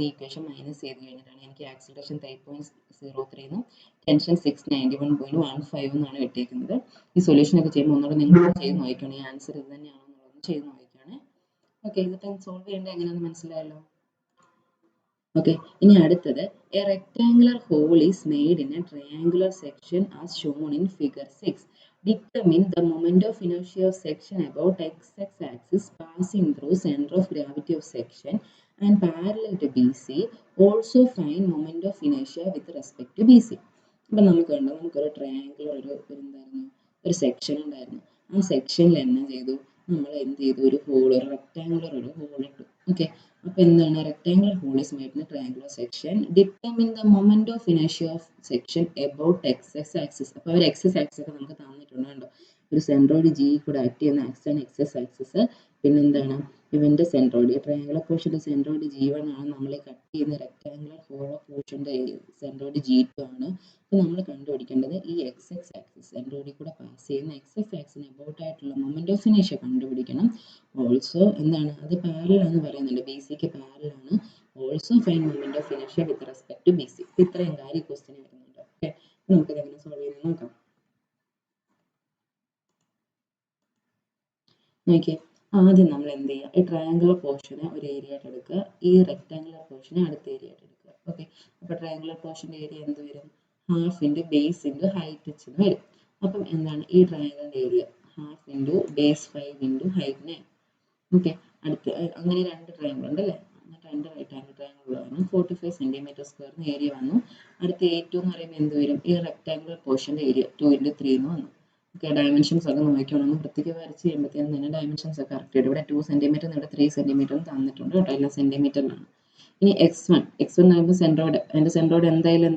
മൈനസ് ചെയ്ത് കഴിഞ്ഞിട്ടാണ് എനിക്ക് ആക്സിലറേഷൻ 3.03 എന്നും ടെൻഷൻ 691.15 എന്നാണ് കിട്ടിയിരിക്കുന്നത്. ഈ സൊല്യൂഷൻ ഒക്കെ ചെയ്യുമ്പോൾ ഒന്നുകൂടെ നിങ്ങൾ ചെയ്ത് നോക്കണം, ഈ ആൻസർ ഇത് തന്നെയാണോ എന്നുള്ളത് ചെയ്ത് നോക്കുകയാണ്. ഓക്കെ, ഇതിപ്പം സോൾവ് ചെയ്യേണ്ടത് എങ്ങനെയാണെന്ന് മനസ്സിലായല്ലോ. ഓക്കെ, ഇനി അടുത്തത് a rectangular hole is made in a triangular section as shown in figure 6. Determine the moment of inertia of section about x axis passing through center of gravity of section and parallel to BC. Also find moment of inertia with respect to BC. അപ്പം നമുക്ക് കണ്ടോ, നമുക്കൊരു ട്രയാങ്കുലർ എന്തായിരുന്നു, ഒരു സെക്ഷൻ ഉണ്ടായിരുന്നു. ആ സെക്ഷനിൽ എന്നാ ചെയ്തു? നമ്മൾ എന്ത് ചെയ്തു? ഒരു ഹോൾ, ഒരു റെക്ടാങ്കുലർ ഒരു ഹോൾ ഇട്ടു. ഓക്കെ, അപ്പോൾ എന്താണ്? Rectangular hole is made in triangular section. Determine the moment of ഇനേഷ്യ of section about X axis. അപ്പോൾ ഒരു എക്സസ് ആക്സിസ് ഒക്കെ നമുക്ക് തന്നിട്ടുണ്ട് കണ്ടോ, ഒരു സെൻട്രോയിഡ് ജി കൂടെ ആക്ട് ചെയ്യുന്ന ആക്സാണ് എക്സസ് ആക്സിസ്. പിന്നെന്താണ്? ഇവന്റെ സെൻട്രോയിഡ്, ട്രയാങ്കുലർ പോർഷന്റെ സെൻട്രോയിഡ് G1 ആണ്, നമ്മൾ കട്ട് ചെയ്യുന്ന റെക്ടാങ്കുലർ ഹോളോ പോർഷന്റെ സെൻട്രോയിഡ് G2 ആണ്. അപ്പോൾ നമ്മൾ കണ്ടുപിടിക്കേണ്ടത് ഈ എക്സ് ആക്സിസ്, സെൻട്രോയിഡിൽ കൂടെ പാസ് ചെയ്യുന്ന എക്സ് ആക്സിന് എബൌട്ട് ആയിട്ടുള്ള മൊമെന്റ് ഓഫ് ഇനേഷ്യ കണ്ടുപിടിക്കണം. ഓൾസോ എന്താണ്, അത് പാരലൽ എന്ന് പറയുന്നുണ്ട്, ബി സിക്ക് പാരലൽ ആണ്. ഓൾസോ ഫൈൻഡ് മൊമെന്റ് ഓഫ് ഇനേഷ്യ with respect to B C. ഇത്രയും കാര്യം ക്വസ്റ്റ്യൻ വരുന്നുണ്ട്. ഓക്കെ, നമുക്ക് ഇതെങ്ങനെ സോൾവ് ചെയ്യുന്നത് നോക്കാം. നോക്കിയേ, ആദ്യം നമ്മൾ എന്ത് ചെയ്യുക, ഈ ട്രയാങ്കുലർ പോർഷനെ ഒരു ഏരിയ ആയിട്ട് എടുക്കുക, ഈ റെക്ടാങ്കുലർ പോർഷനെ അടുത്ത ഏരിയ ആയിട്ട് എടുക്കുക. ഓക്കെ, അപ്പോൾ ട്രയാങ്കുലർ പോർഷൻ്റെ ഏരിയ എന്ത് വരും? Half into base into height വെച്ച് വരും. അപ്പം എന്താണ് ഈ ട്രയാങ്കിളിൻ്റെ area? Half into base 5 into height 9. Okay, അടുത്ത് അങ്ങനെ രണ്ട് ട്രയാങ്കിൾ ഉണ്ടല്ലേ, രണ്ട് റൈറ്റ് ആംഗിൾ ട്രയാങ്കിൾ ആണ്. 45 സെൻറ്റിമീറ്റർ സ്ക്വയറിന് ഏരിയ വന്നു. അടുത്ത A2 എന്ന് പറയുമ്പോൾ എന്ത് വരും? ഈ റെക്ടാങ്കുലർ പോർഷൻ്റെ ഏരിയ 2 ഇൻറ്റു 3 എന്ന് വന്നു. ഓക്കെ, ഡയമെൻഷൻസ് ഒക്കെ നോക്കിക്കോണം, വൃത്തിക്ക് വരച്ച് ചെയ്യുമ്പോഴത്തേനും തന്നെ ഡയമെൻഷൻസ് ഒക്കെ കറക്റ്റ് ആയിട്ട് ഇവിടെ 2 സെൻറ്റിമീറ്റർ ഇവിടെ 3 സെൻറ്റിമീറ്റർ തന്നിട്ടുണ്ട് കേട്ടോ, എല്ലാം സെൻറ്റിമീറ്ററിലാണ്. ഇനി x1 എന്ന് പറയുമ്പോൾ സെൻട്രോയിഡ്, അതിൻ്റെ സെൻട്രോയിഡ് എന്തായാലും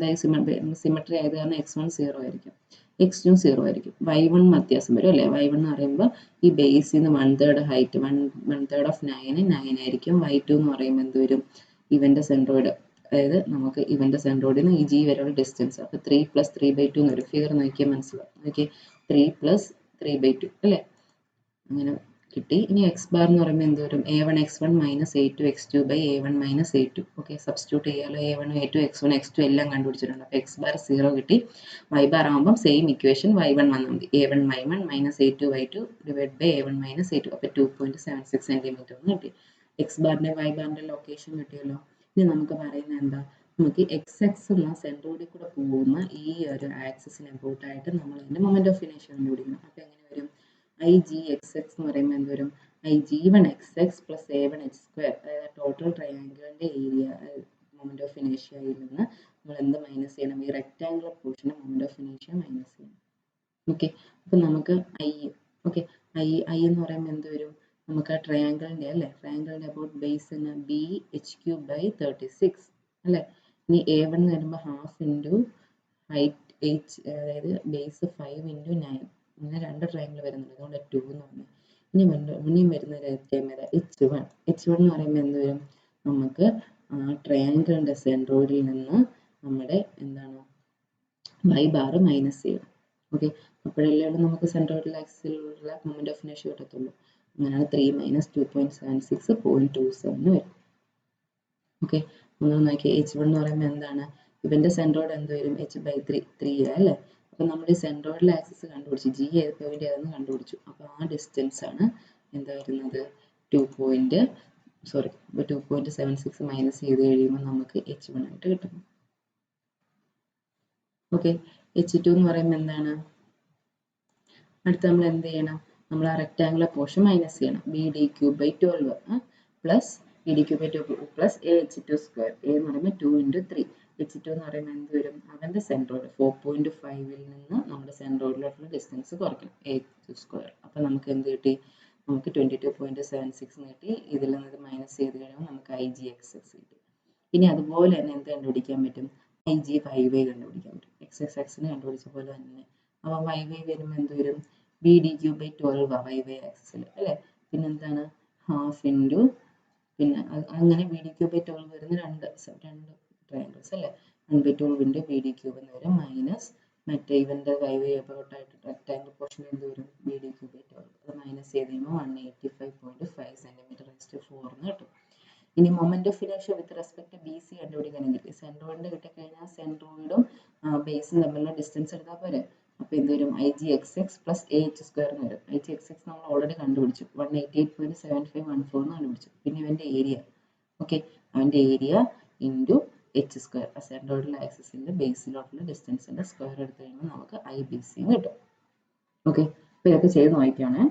സിമെട്രി ആയത് കാരണം x1 0 ആയിരിക്കും, x2 0 ആയിരിക്കും. y1 വ്യത്യാസം വരും അല്ലേ, y1 എന്ന് പറയുമ്പോൾ ഈ ബേസിൽ നിന്ന് 1/3 ഹൈറ്റ് 1/3 ഓഫ് 9 ആയിരിക്കും. y2 എന്ന് പറയുമ്പോൾ എന്ത് വരും? ഇവൻ്റെ സെൻട്രോയിഡ്, അതായത് നമുക്ക് ഇവൻ്റെ സെൻട്രോയിഡിൽ നിന്ന് ഈ ജി വരെയുള്ള ഡിസ്റ്റൻസ്. അപ്പോൾ 3 + 3/2 എന്ന് വരും. ഫിഗർ നോക്കിയാൽ മനസ്സിലാവും. ഓക്കെ, 3 + 3/2 അല്ലേ, അങ്ങനെ കിട്ടി. ഇനി എക്സ് ബാർ എന്ന് പറയുമ്പോൾ എന്ത് വരും? a1 x1 - a2 x2 a1 - a2. Okay, substitute ചെയ്യാലോ. a1 a2 x1 x2 എല്ലാം കണ്ടുപിടിച്ചിട്ടുണ്ട്. അപ്പോൾ എക്സ് ബാർ 0 കിട്ടി. y ബാർ ആകുമ്പോൾ സെയിം ഇക്വേഷൻ y1 വന്നാൽ മതി. a1 y1 - a2 y2 / a1 - a2. അപ്പോൾ 2.76 സെൻറ്റിമീറ്റർ എന്ന് കിട്ടി. എക്സ് ബാറിൻ്റെ y ബാറിൻ്റെ ലൊക്കേഷൻ കിട്ടിയല്ലോ. ഇനി നമുക്ക് പറയുന്നത് എന്താ? നമുക്ക് എക്സ് എക്സ് എന്ന സെൻട്രോയിഡിൽ കൂടെ പോകുന്ന ഈ ഒരു ആക്സിസിനെ ബോട്ടായിട്ട് നമ്മൾ അതിൻ്റെ മൊമെന്റ് ഓഫ് ഇനേഷ്യ കണ്ടുപിടിക്കണം. അപ്പോൾ എങ്ങനെ വരും? IG(xx) എന്ന് പറയുമ്പോൾ എന്ത് വരും? IG1xx + a1h², അതായത് ടോട്ടൽ ട്രയാങ്കിളിൻ്റെ ഏരിയ മൊമെന്റ് ഓഫ് ഇനേഷ്യയിൽ നിന്ന് നമ്മൾ എന്ത് മൈനസ് ചെയ്യണം? ഈ റെക്ടാങ്കുലർ പോർഷന് മൊമെന്റ് ഓഫ് ഇനേഷ്യ മൈനസ് ചെയ്യണം. ഓക്കെ, അപ്പം നമുക്ക് ഓക്കെ, ഐ എന്ന് പറയുമ്പോൾ എന്ത് വരും? നമുക്ക് ആ ട്രയാങ്കിളിൻ്റെ അല്ലേ, ട്രയാങ്കിളിൻ്റെ അബൌട്ട് ബേസ് BHQ/36 അല്ലേ. ഇനി A1 എന്ന് വരുമ്പോൾ ഹാഫ് ഇൻറ്റു ഹൈറ്റ് h, അതായത് ബേസ് 5 ഇൻറ്റു 9. ഇങ്ങനെ രണ്ട് ട്രയാങ്കിൾ വരുന്നുണ്ട്, അതുകൊണ്ട് 2 എന്ന് പറഞ്ഞു. ഇനിയും വരുന്ന പ്രത്യേകത H1 എന്ന് പറയുമ്പോൾ എന്ത് വരും? നമുക്ക് ആ ട്രയാങ്കിളിൻ്റെ സെൻട്രോയിഡിൽ നിന്ന് നമ്മുടെ എന്താണ് y ബാർ മൈനസ് ചെയ്യണം. ഓക്കെ, അപ്പോഴല്ലേ നമുക്ക് സെൻട്രോയിഡൽ ആക്സിലുള്ള മൊമെന്റ് ഓഫ് ഇനേഷ്യ കിട്ടത്തുള്ളൂ. അങ്ങനെയാണ് 3 - 2.76 0.27 വരും. ഓക്കെ, ഒന്ന് നോക്കി. H1 എന്ന് പറയുമ്പോൾ എന്താണ്? ഇവൻ്റെ സെൻട്രോയിഡ് എന്ത് വരും? h/3 അല്ലേ. അപ്പം നമ്മൾ ഈ സെൻട്രോയിഡൽ ആക്സിസ് കണ്ടുപിടിച്ചു, ജി ഏത് പോയിന്റ് ഏതെന്ന് കണ്ടുപിടിച്ചു. അപ്പോൾ ആ ഡിസ്റ്റൻസ് ആണ് എന്താ വരുന്നത്? 2.76 മൈനസ് ചെയ്ത് കഴിയുമ്പോൾ നമുക്ക് H1 ആയിട്ട് കിട്ടും. ഓക്കെ, H2 എന്ന് പറയുമ്പോൾ എന്താണ്? അടുത്ത് നമ്മൾ എന്ത് ചെയ്യണം? നമ്മൾ ആ റെക്ടാങ്കുലർ പോർഷൻ മൈനസ് ചെയ്യണം. BDQ/12 plus BDQ/12 plus AH2². A എന്ന് പറയുമ്പോൾ 2 × 3. H2 എന്ന് പറയുമ്പോൾ എന്ത് വരും? അവൻ്റെ സെൻട്രോയിഡ് 4.5ൽ നിന്ന് നമ്മുടെ സെൻട്രോയിഡിലോട്ടുള്ള ഡിസ്റ്റൻസ് കുറയ്ക്കണം, AH2². അപ്പോൾ നമുക്ക് എന്ത് കിട്ടി? നമുക്ക് 22.76 കിട്ടി. ഇതിൽ നിന്ന് മൈനസ് ചെയ്ത് കഴിയുമ്പോൾ നമുക്ക് IGXX കിട്ടി. ഇനി അതുപോലെ തന്നെ എന്ത് കണ്ടുപിടിക്കാൻ പറ്റും? IG5Y കണ്ടുപിടിക്കാൻ പറ്റും. XXXന് കണ്ടുപിടിച്ച പോലെ തന്നെ. അപ്പോൾ YY വരുമ്പോൾ എന്ത് വരും? BDQ/12 YY ആക്സിസിൽ അല്ലേ. പിന്നെന്താണ്? ഹാഫ് ഇൻറ്റു പിന്നെ അങ്ങനെ BDQ/12 വരുന്ന രണ്ട് ട്രയാങ്കിൾസ് അല്ലേ. 1/12 ഇൻറ്റു BDQ എന്ന് വരും, മൈനസ് മറ്റേ ഇവൻ്റെ YY അബൌട്ടായിട്ട് റെക്ടാങ്കിൾ പോർഷൻ എന്ത് വരും? BDQ/12. അത് മൈനസ് ചെയ്ത് കഴിയുമ്പോൾ 185.5 cm/4 എന്ന് കിട്ടും. ഇനി മൊമെന്റ് ഓഫ് ഇനേഷ്യ വിത്ത് റെസ്പെക്ട് BC കണ്ടുപിടിക്കണമെങ്കിൽ സെൻട്രോയിഡിന്റെ കിട്ടിക്കഴിഞ്ഞാൽ സെൻട്രോയിഡും ബേസും തമ്മിലുള്ള ഡിസ്റ്റൻസ് എടുത്താൽ പോരെ. അപ്പോൾ എന്ത് വരും? IGXX + AH² എന്ന് വരും. IGXX നമ്മൾ ഓൾറെഡി കണ്ടുപിടിച്ചു, 188.7514 എന്ന് കണ്ടുപിടിച്ചു. പിന്നെ ഇവൻ്റെ ഏരിയ, ഓക്കെ, അവൻ്റെ ഏരിയ ഇൻറ്റു H², സെൻട്രോയിഡൽ ആക്സിസിൻ്റെ ബേസിലോട്ടുള്ള ഡിസ്റ്റൻസിൻ്റെ സ്ക്വയർ എടുത്തു കഴിയുമ്പോൾ നമുക്ക് IBC കിട്ടും. ഓക്കെ, അപ്പോൾ ഇതൊക്കെ ചെയ്ത് നോക്കിയാണ്.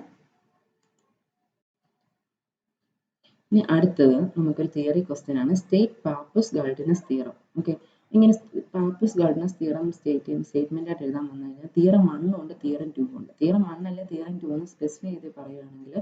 ഇനി അടുത്തത് നമുക്കൊരു തിയറി ക്വസ്റ്റ്യൻ ആണ്. State Pappus Guldinus theorem. ഓക്കെ, ഇങ്ങനെ പാപ്പസ്-ഗാൾഡിനസ് തിയറം സ്റ്റേറ്റ്മെന്റ് ആയിട്ട് എഴുതാൻ വന്നു കഴിഞ്ഞാൽ തിയറം 1 ഉണ്ട്, തിയറം 2 ഉണ്ട്. തിയറം 1 അല്ലെ തിയറം 2 എന്ന് സ്പെസിഫൈ ചെയ്ത് പറയുകയാണെങ്കിൽ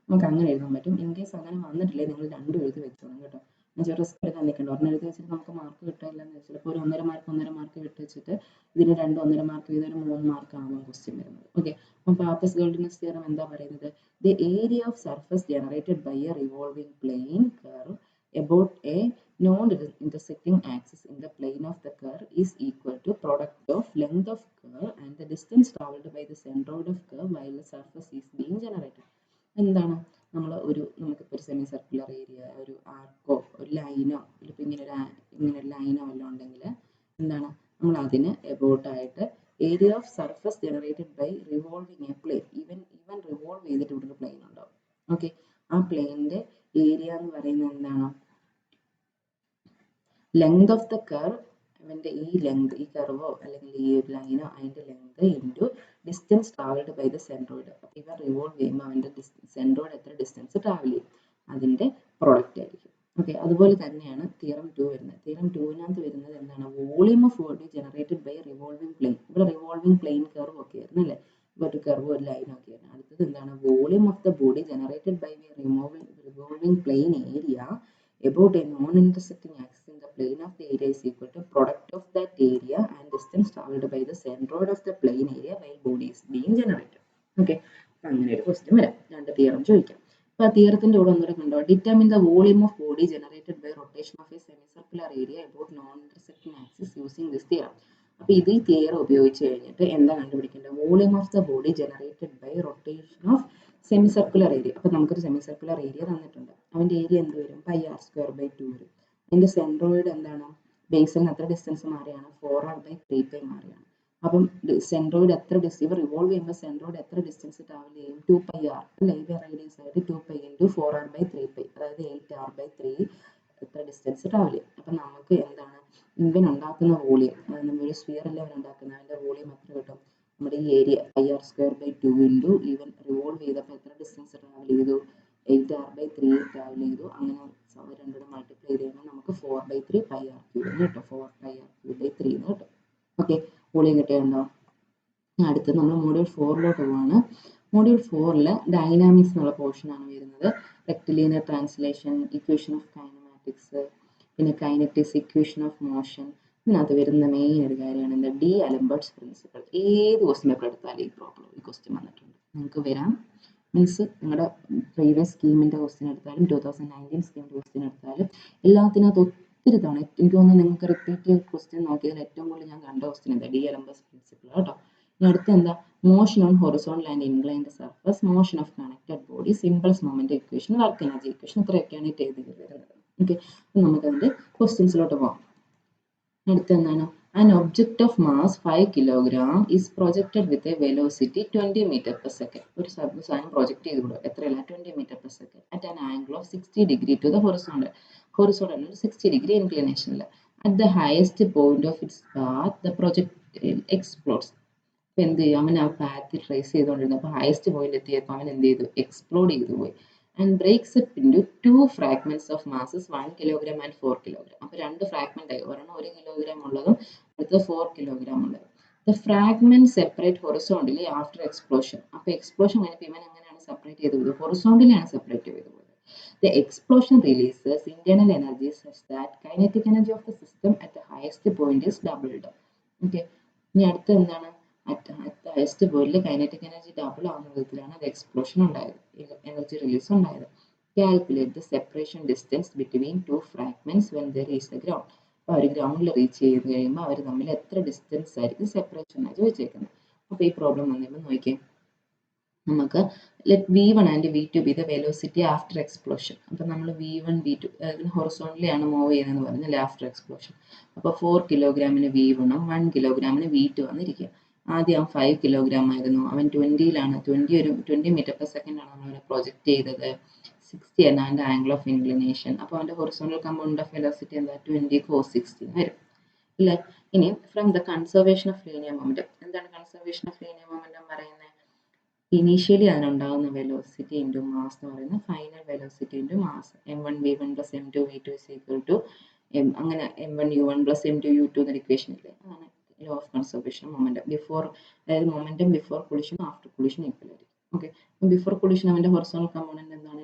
നമുക്ക് അങ്ങനെ എഴുതാൻ പറ്റും. ഇൻ കേസ് അങ്ങനെ വന്നിട്ടില്ലേ, നിങ്ങൾ രണ്ടും എഴുതി വെച്ചോണം കേട്ടോ. എന്നുവെച്ചാൽ റിസ്ക് എടുക്കാൻ നിൽക്കണ്ട. ഒരെണ്ണം എഴുതി വെച്ചിട്ട് നമുക്ക് മാർക്ക് കിട്ടില്ല എന്ന് വെച്ചാൽ ചിലപ്പോൾ ഒരു 1.5 മാർക്ക് വിട്ട് വെച്ചിട്ട് ഇതിന് 2 1.5 മാർക്ക് ചെയ്ത് ഒരു 3 മാർക്ക് ആകും ക്വസ്റ്റ്യൻ വരുന്നത്. ഓക്കെ, അപ്പം പാപ്പസ്-ഗാൾഡിനസ് തിയറം എന്താ പറയുന്നത്? The area of surface generated by a revolving plane curve about a non-intersecting axis in the plane of the curve is equal to product of length of curve and the distance traveled by the centroid of curve while the surface is being generated. എന്താണ്? നമുക്കിപ്പോൾ ഒരു സെമി സർക്കുലർ ഏരിയ, ഒരു ആർക്കോ ഒരു ലൈനോ ഇപ്പോൾ ഇങ്ങനെ ഒരു ലൈനോ വല്ലതും ഉണ്ടെങ്കിൽ എന്താണ് നമ്മൾ അതിന് എബൌട്ടായിട്ട് area of surface generated by revolving a plane, even revolve ചെയ്തിട്ട് ഇവിടെ ഒരു പ്ലെയിൻ ഉണ്ടാവും. Okay, length of the curve, അവൻ്റെ ഈ കർവോ അല്ലെങ്കിൽ ഈ ഒരു ലൈനോ അതിൻ്റെ length into distance travelled by the centroid. അപ്പോൾ ഇവ റിവോൾവ് ചെയ്യുമ്പോൾ അവൻ്റെ സെൻട്രോയിഡ് എത്ര ഡിസ്റ്റൻസ് ട്രാവൽ ചെയ്യും അതിൻ്റെ പ്രോഡക്റ്റ് ആയിരിക്കും. ഓക്കെ, അതുപോലെ തന്നെയാണ് തിയറം 2 വരുന്നത്. തിയറം 2വിനകത്ത് വരുന്നത് എന്താണ്? Volume of body generated by revolving plane. ഇവിടെ റിവോൾവിംഗ് പ്ലെയിൻ കർവ് ഒക്കെ ആയിരുന്നു അല്ലേ? ഇപ്പോൾ ഒരു കർവ് ഒരു ലൈൻ ഒക്കെ ആയിരുന്നു. അടുത്തത് എന്താണ്? Volume of the body generated by revolving plane area about a non-intersecting axis in the plane of the area is equal to product of that area and distance traveled by the centroid of the plane area while body is being generated. Okay, അപ്പോൾ അങ്ങനെ ഒരു ക്വസ്റ്റ്യൻ വരാം. രണ്ട് തിയറം ചോദിക്കാം. അപ്പോൾ ആ തിയറത്തിൻ്റെ കൂടെ ഒന്നുകൂടെ കണ്ടോ. Determine the volume of body generated by rotation of a semi circular area about non intersecting axis using this theorem. അപ്പോൾ ഇത് ഈ തിയറം ഉപയോഗിച്ച് കഴിഞ്ഞിട്ട് എന്താ കണ്ടുപിടിക്കേണ്ടത്? Volume of the body generated by rotation of semi circular area. അപ്പോൾ നമുക്കൊരു സെമി സർക്കുലർ ഏരിയ തന്നിട്ടുണ്ട്. അവൻ്റെ ഏരിയ എന്ത് വരും? പൈ ആർ സ്ക്വയർ ബൈ 2 വരും. അതിൻ്റെ സെൻട്രോയിഡ് എന്താണ്? ബേസിൽ നിന്ന് എത്ര ഡിസ്റ്റൻസ് മാറിയാണ്? 4r ബൈ 3π മാറിയാണ്. അപ്പം സെൻട്രോയിഡ് എത്ര ഇവ റിവോൾവ് ചെയ്യുമ്പോൾ സെൻട്രോയിഡ് എത്ര ഡിസ്റ്റൻസ് ട്രാവൽ ചെയ്യും? 2πr അല്ലേ? ഇത് റേഡിയസ് ആയിട്ട് 2π ഇൻറ്റു 4r ബൈ 3π, അതായത് 8r ബൈ 3 എത്ര ഡിസ്റ്റൻസ് ട്രാവൽ ചെയ്യും. അപ്പം നമുക്ക് എന്താണ് ഇവൻ ഉണ്ടാക്കുന്ന വോളിയം? നമ്മളൊരു സ്ഫിയർ അല്ലേ അവൻ ഉണ്ടാക്കുന്നത്, അതിൻ്റെ വോളിയം എത്ര കിട്ടും? നമ്മുടെ ഈ area πr square by 2 into ഇവൻ റിവോൾവ് ചെയ്തപ്പോൾ എത്ര ഡിസ്റ്റൻസ് ട്രാവൽ ചെയ്തു? 8r ബൈ 3 ട്രാവൽ ചെയ്തു. അങ്ങനെ രണ്ടും മൾട്ടിപ്ലൈ ചെയ്ത് കഴിയുമ്പോൾ നമുക്ക് 4/3 πr³ എന്ന് കിട്ടും. 4πr³ 3 എന്ന് കിട്ടും. ഓക്കെ, വോളിയം കിട്ടിയുണ്ടോ? അടുത്ത് നമ്മൾ മോഡ്യൂൾ 4ലോട്ട് പോവാണ്. മോഡ്യൂൾ 4 ഡൈനാമിക്സ് എന്നുള്ള പോർഷനാണ് വരുന്നത്. Rectilinear translation, equation of kinematics, പിന്നെ കൈനറ്റിക്സ്, ഇക്വേഷൻ ഓഫ് മോഷൻ. ഇതിനകത്ത് വരുന്ന മെയിൻ ഒരു കാര്യമാണ് എന്താ? D'Alembert's principle. ഏത് ക്വസ്റ്റ്യൻ പേപ്പർ എടുത്താലും ഈ പ്രോബ്ലം ഈ ക്വസ്റ്റ്യൻ വന്നിട്ടുണ്ട്. നിങ്ങൾക്ക് വരാം. മീൻസ് നിങ്ങളുടെ പ്രീവിയസ് സ്കീമിൻ്റെ ക്വസ്റ്റ്യൻ എടുത്താലും 2019 സ്കീമിൻ്റെ ക്വസ്റ്റ്യൻ എടുത്താലും എല്ലാത്തിനകത്ത് ഒത്തിരി തവണ എനിക്ക് തോന്നുന്നു നിങ്ങൾക്ക് റിപ്പീറ്റ് ക്വസ്റ്റ്യൻ നോക്കിയതിൽ ഏറ്റവും കൂടുതൽ ഞാൻ കണ്ട ക്വസ്റ്റ്യൻ എന്താ? ഡി അലംബർട്ട്സ് പ്രിൻസിപ്പിൾ കേട്ടോ. ഇനി അടുത്ത് എന്താ? Motion on horizontal and inclined surface, motion of connected body, symbols moment equation, work energy equation. ഇത്രയൊക്കെയാണ് ഈ ടേബിളിൽ വരുന്നത്. ഓക്കെ, അപ്പം നമുക്ക് അതിൻ്റെ ക്വസ്റ്റ്യൻസിലോട്ട് പോകാം. അടുത്ത എന്താണ്? An object of mass 5 kg is projected with a velocity 20 meter per second. ഒരു സാധനം പ്രൊജക്ട് ചെയ്ത് കൊടുക്കുക. എത്രയല്ല? 20 meter per second at an angle of 60 degree to the horizontal. Horizontal 60 degree inclination. At the highest point of its path, the projectile explodes. അപ്പോൾ എന്ത് ചെയ്യും? അവൻ ആ പാത്ത് ട്രേസ് ചെയ്തുകൊണ്ടിരുന്നു. അപ്പോൾ ഹയസ്റ്റ് പോയിന്റ് എത്തിയപ്പോൾ അവൻ എന്ത് ചെയ്തു? എക്സ്പ്ലോഡ് ചെയ്തു പോയി. and breaks up into two fragments of masses 1 kg and 4 kg. അപ്പോൾ രണ്ട് ഫ്രാഗ്മെന്റ് ആയി. ഒരെണ്ണം 1 കിലോഗ്രാം ഉള്ളതും അടുത്ത 4 കിലോഗ്രാം ഉള്ളതും. The fragments separate horizontally after explosion. അപ്പോൾ എക്സ്പ്ലോഷൻ കഴിഞ്ഞപ്പോൾ ഇവൻ എങ്ങനെയാണ് സെപ്പറേറ്റ് ചെയ്തത്? ഹൊറിസോണ്ടലി ആണ് സെപ്പറേറ്റ് ചെയ്തത്. The explosion releases internal energy such that kinetic energy of the system at the highest point is doubled. Okay, ഇനി അടുത്ത എന്താണ്? at the highest point kinetic energy double ആവുന്ന വിധത്തിലാണ് അത് എക്സ്പ്ലോഷൻ ഉണ്ടായത്, എനർജി റിലീസ് ഉണ്ടായത്. Calculate the separation distance between two fragments when they reach the ground. അപ്പോൾ അവർ ഗ്രൗണ്ടിൽ റീച്ച് ചെയ്ത് കഴിയുമ്പോൾ അവർ തമ്മിൽ എത്ര ഡിസ്റ്റൻസ് ആയിരിക്കും സെപ്പറേഷൻ എന്നാണ് ചോദിച്ചേക്കുന്നത്. അപ്പോൾ ഈ പ്രോബ്ലം വന്നിരുമ്പോൾ നോക്കിയേ, നമുക്ക് let v1 and v2 B the velocity after explosion. അപ്പോൾ നമ്മൾ v1 v2 ഹൊറിസോണ്ടലി ആണ് മൂവ് ചെയ്യുന്നതെന്ന് പറഞ്ഞാൽ ആഫ്റ്റർ എക്സ്പ്ലോഷൻ. അപ്പോൾ 4 കിലോഗ്രാമിന് v1ഉം 1 കിലോഗ്രാമിന് v2 വന്നിരിക്കുക. ആദ്യം 5 കിലോഗ്രാം ആയിരുന്നു, അവൻ 20ലാണ്. 20 മീറ്റർ പെർ സെക്കൻഡ് ആണ് നമ്മൾ പ്രൊജക്ട് ചെയ്തത്. 60 ആണ് അതിൻ്റെ ആംഗിൾ ഓഫ് ഇൻക്ലിനേഷൻ. അപ്പോൾ അവൻ്റെ ഹൊറിസോണ്ടൽ കമ്പോണന്റ് ഓഫ് വെലോസിറ്റി എന്താ? 20 cos 60 വരും ഇല്ലേ? ഇനി from the conservation of linear momentum. എന്താണ് കൺസർവേഷൻ ഓഫ് ലീനിയർ മൊമെന്റം പറയുന്നത്? ഇനീഷ്യലി അതിനുണ്ടാകുന്ന വെലോസിറ്റി ഇൻറ്റു മാസ് എന്ന് പറയുന്നത് final velocity into mass. m1 v1 plus m2 v2 is equal to അങ്ങനെ m1 u1 plus m2 u2 എന്നൊരു ഇക്വേഷൻ ഇല്ലേ? അതാണ് law of conservation momentum. Before, അതായത് momentum before collision after collision equal ആയിരിക്കും. ഓക്കെ, ബിഫോർ കൊളിഷൻ അവൻ്റെ ഹൊറിസോണ്ടൽ കമ്പോണന്റ് എന്താണ്?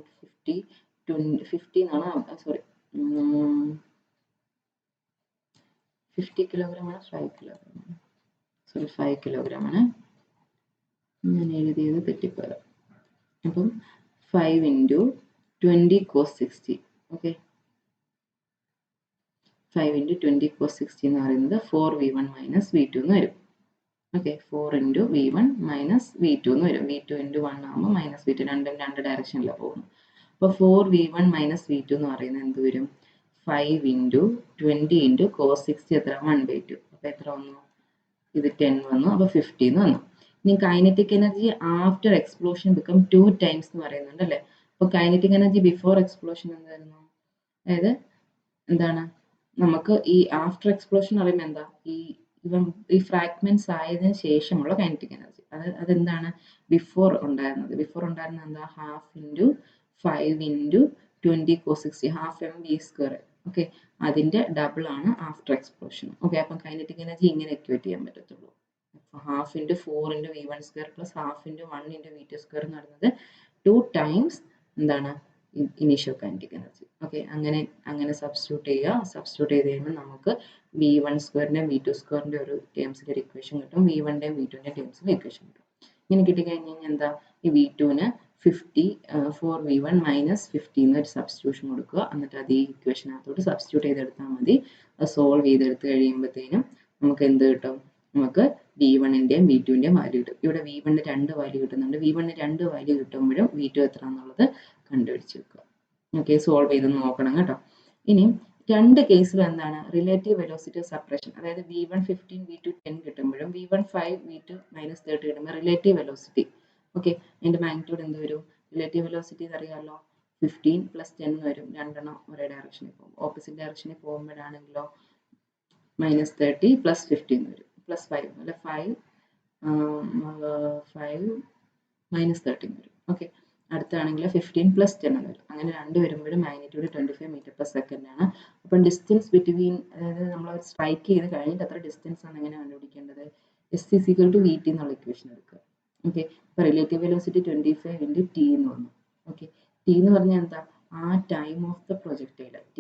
50 എന്നാണ്, സോറി 50 കിലോഗ്രാം ആണ്, 5 കിലോഗ്രാം ആണ്, സോറി 5 കിലോഗ്രാം ആണ്. ഞാൻ എഴുതിയത് തെറ്റിപ്പോയത്. അപ്പം 5 into 20 cos 60. Okay, 5 into 20 cos 60 എന്ന് പറയുന്നത് 4v1 മൈനസ് v2 എന്ന് വരും. Okay, 4 into v1 minus v2 എന്ന് വരും. v2 ഇൻറ്റു 1 ആകുമ്പോൾ മൈനസ് v2, രണ്ടും രണ്ട് ഡയറക്ഷനിലാണ് പോകുന്നത്. അപ്പോൾ 4v1 മൈനസ് v2 എന്ന് പറയുന്നത് എന്ത് വരും? 5 ഇൻറ്റു 20 ഇൻറ്റു cos 60 എത്ര? 1/2. അപ്പോൾ എത്ര വന്നു? ഇത് 10 വന്നു. അപ്പോൾ 50 എന്ന് വന്നു. ഇനി kinetic energy after explosion become 2 times എന്ന് പറയുന്നുണ്ട് അല്ലേ? അപ്പോൾ കൈനറ്റിക് എനർജി ബിഫോർ എക്സ്പ്ലോഷൻ എന്തായിരുന്നു? അതായത് എന്താണ്? നമുക്ക് ഈ ആഫ്റ്റർ എക്സ്പ്ലോഷൻ പറയുമ്പോൾ എന്താ ഈ ഫ്രാഗ്മെന്റ്സ് ആയതിനു ശേഷമുള്ള കൈനറ്റിക് എനർജി അതെന്താണ് ബിഫോർ ഉണ്ടായിരുന്നത് എന്താ 1/2 × 5 × 20 cos 60 ½ mv². ഓക്കെ, അതിന്റെ ഡബിൾ ആണ് ആഫ്റ്റർ എക്സ്പ്ലോഷൻ. ഓക്കെ, അപ്പം കൈനറ്റിക് എനർജി ഇങ്ങനെ ഇക്വേറ്റ് ചെയ്യാൻ പറ്റത്തുള്ളൂ. 1/2 × 4 × v1² + 1/2 × 1 × v2² എന്ന് പറയുന്നത് 2 ടൈംസ് എന്താണ് ഇനീഷ്യൽ കൈനറ്റിക് എനർജി. ഓക്കെ, അങ്ങനെ സബ്സ്റ്റിറ്റ്യൂട്ട് ചെയ്ത് കഴിയുമ്പോൾ നമുക്ക് v1² v2² ഒരു ടേംസിൽ ഒരു ഇക്വേഷൻ കിട്ടും, v1 v2 ടേംസിൽ ഇക്വേഷൻ കിട്ടും. ഇങ്ങനെ കിട്ടിക്കഴിഞ്ഞ് കഴിഞ്ഞാൽ എന്താ, ഈ v2 50 4v1 - 50 എന്നൊരു സബ്സ്റ്റിറ്റ്യൂഷൻ കൊടുക്കുക. എന്നിട്ട് അത് ഈ ഇക്വേഷനകത്തോട്ട് സബ്സ്റ്റിറ്റ്യൂട്ട് ചെയ്തെടുത്താൽ മതി. അത് സോൾവ് ചെയ്തെടുത്ത് കഴിയുമ്പോഴത്തേനും നമുക്ക് എന്ത് കിട്ടും, നമുക്ക് v1 v2 വാല്യൂ കിട്ടും. ഇവിടെ v1 2 വാല്യൂ കിട്ടുന്നുണ്ട്. v1 2 വാല്യൂ കിട്ടുമ്പോഴും v2 എത്ര എന്നുള്ളത് കണ്ടുപിടിച്ച് വെക്കുക. ഓക്കെ, സോൾവ് ചെയ്ത് നോക്കണം കേട്ടോ. ഇനി രണ്ട് കേസിലും എന്താണ് റിലേറ്റീവ് വെലോസിറ്റി സപ്പറേഷൻ, അതായത് v1 15 v2 10 കിട്ടുമ്പോഴും v1 5 v2 -30 കിട്ടുമ്പോൾ റിലേറ്റീവ് വെലോസിറ്റി. ഓക്കെ, അതിന്റെ മാഗ്നിറ്റ്യൂഡ് എന്ത് വരും, റിലേറ്റീവ് വെലോസിറ്റി അറിയാമല്ലോ, 15 + 10 വരും. രണ്ടെണ്ണം ഒരേ ഡയറക്ഷനിൽ പോകും. ഓപ്പോസിറ്റ് ഡയറക്ഷനിൽ പോകുമ്പോഴാണെങ്കിലോ -30 + 15 വരും, +5 അല്ലെ, 5 -13 വരും. ഓക്കെ, അടുത്താണെങ്കിൽ 15 + 10 വരും. അങ്ങനെ രണ്ട് വരുമ്പോഴും മാഗ്നിറ്റ്യൂഡ് 25 m/s ആണ്. അപ്പം ഡിസ്റ്റൻസ് ബിറ്റ്വീൻ, അതായത് നമ്മൾ സ്ട്രൈക്ക് ചെയ്ത് കഴിഞ്ഞിട്ട് എത്ര ഡിസ്റ്റൻസ് ആണ് എങ്ങനെ കണ്ടുപിടിക്കേണ്ടത്, s = vt എന്നുള്ള ഇക്വേഷൻ എടുക്കുക. ഓക്കെ, അപ്പോൾ റിലേറ്റീവ് വെലോസിറ്റി 25 × t എന്ന് വന്നു. ഓക്കെ, t എന്ന് പറഞ്ഞാൽ എന്താ, ആ time of the projectile t.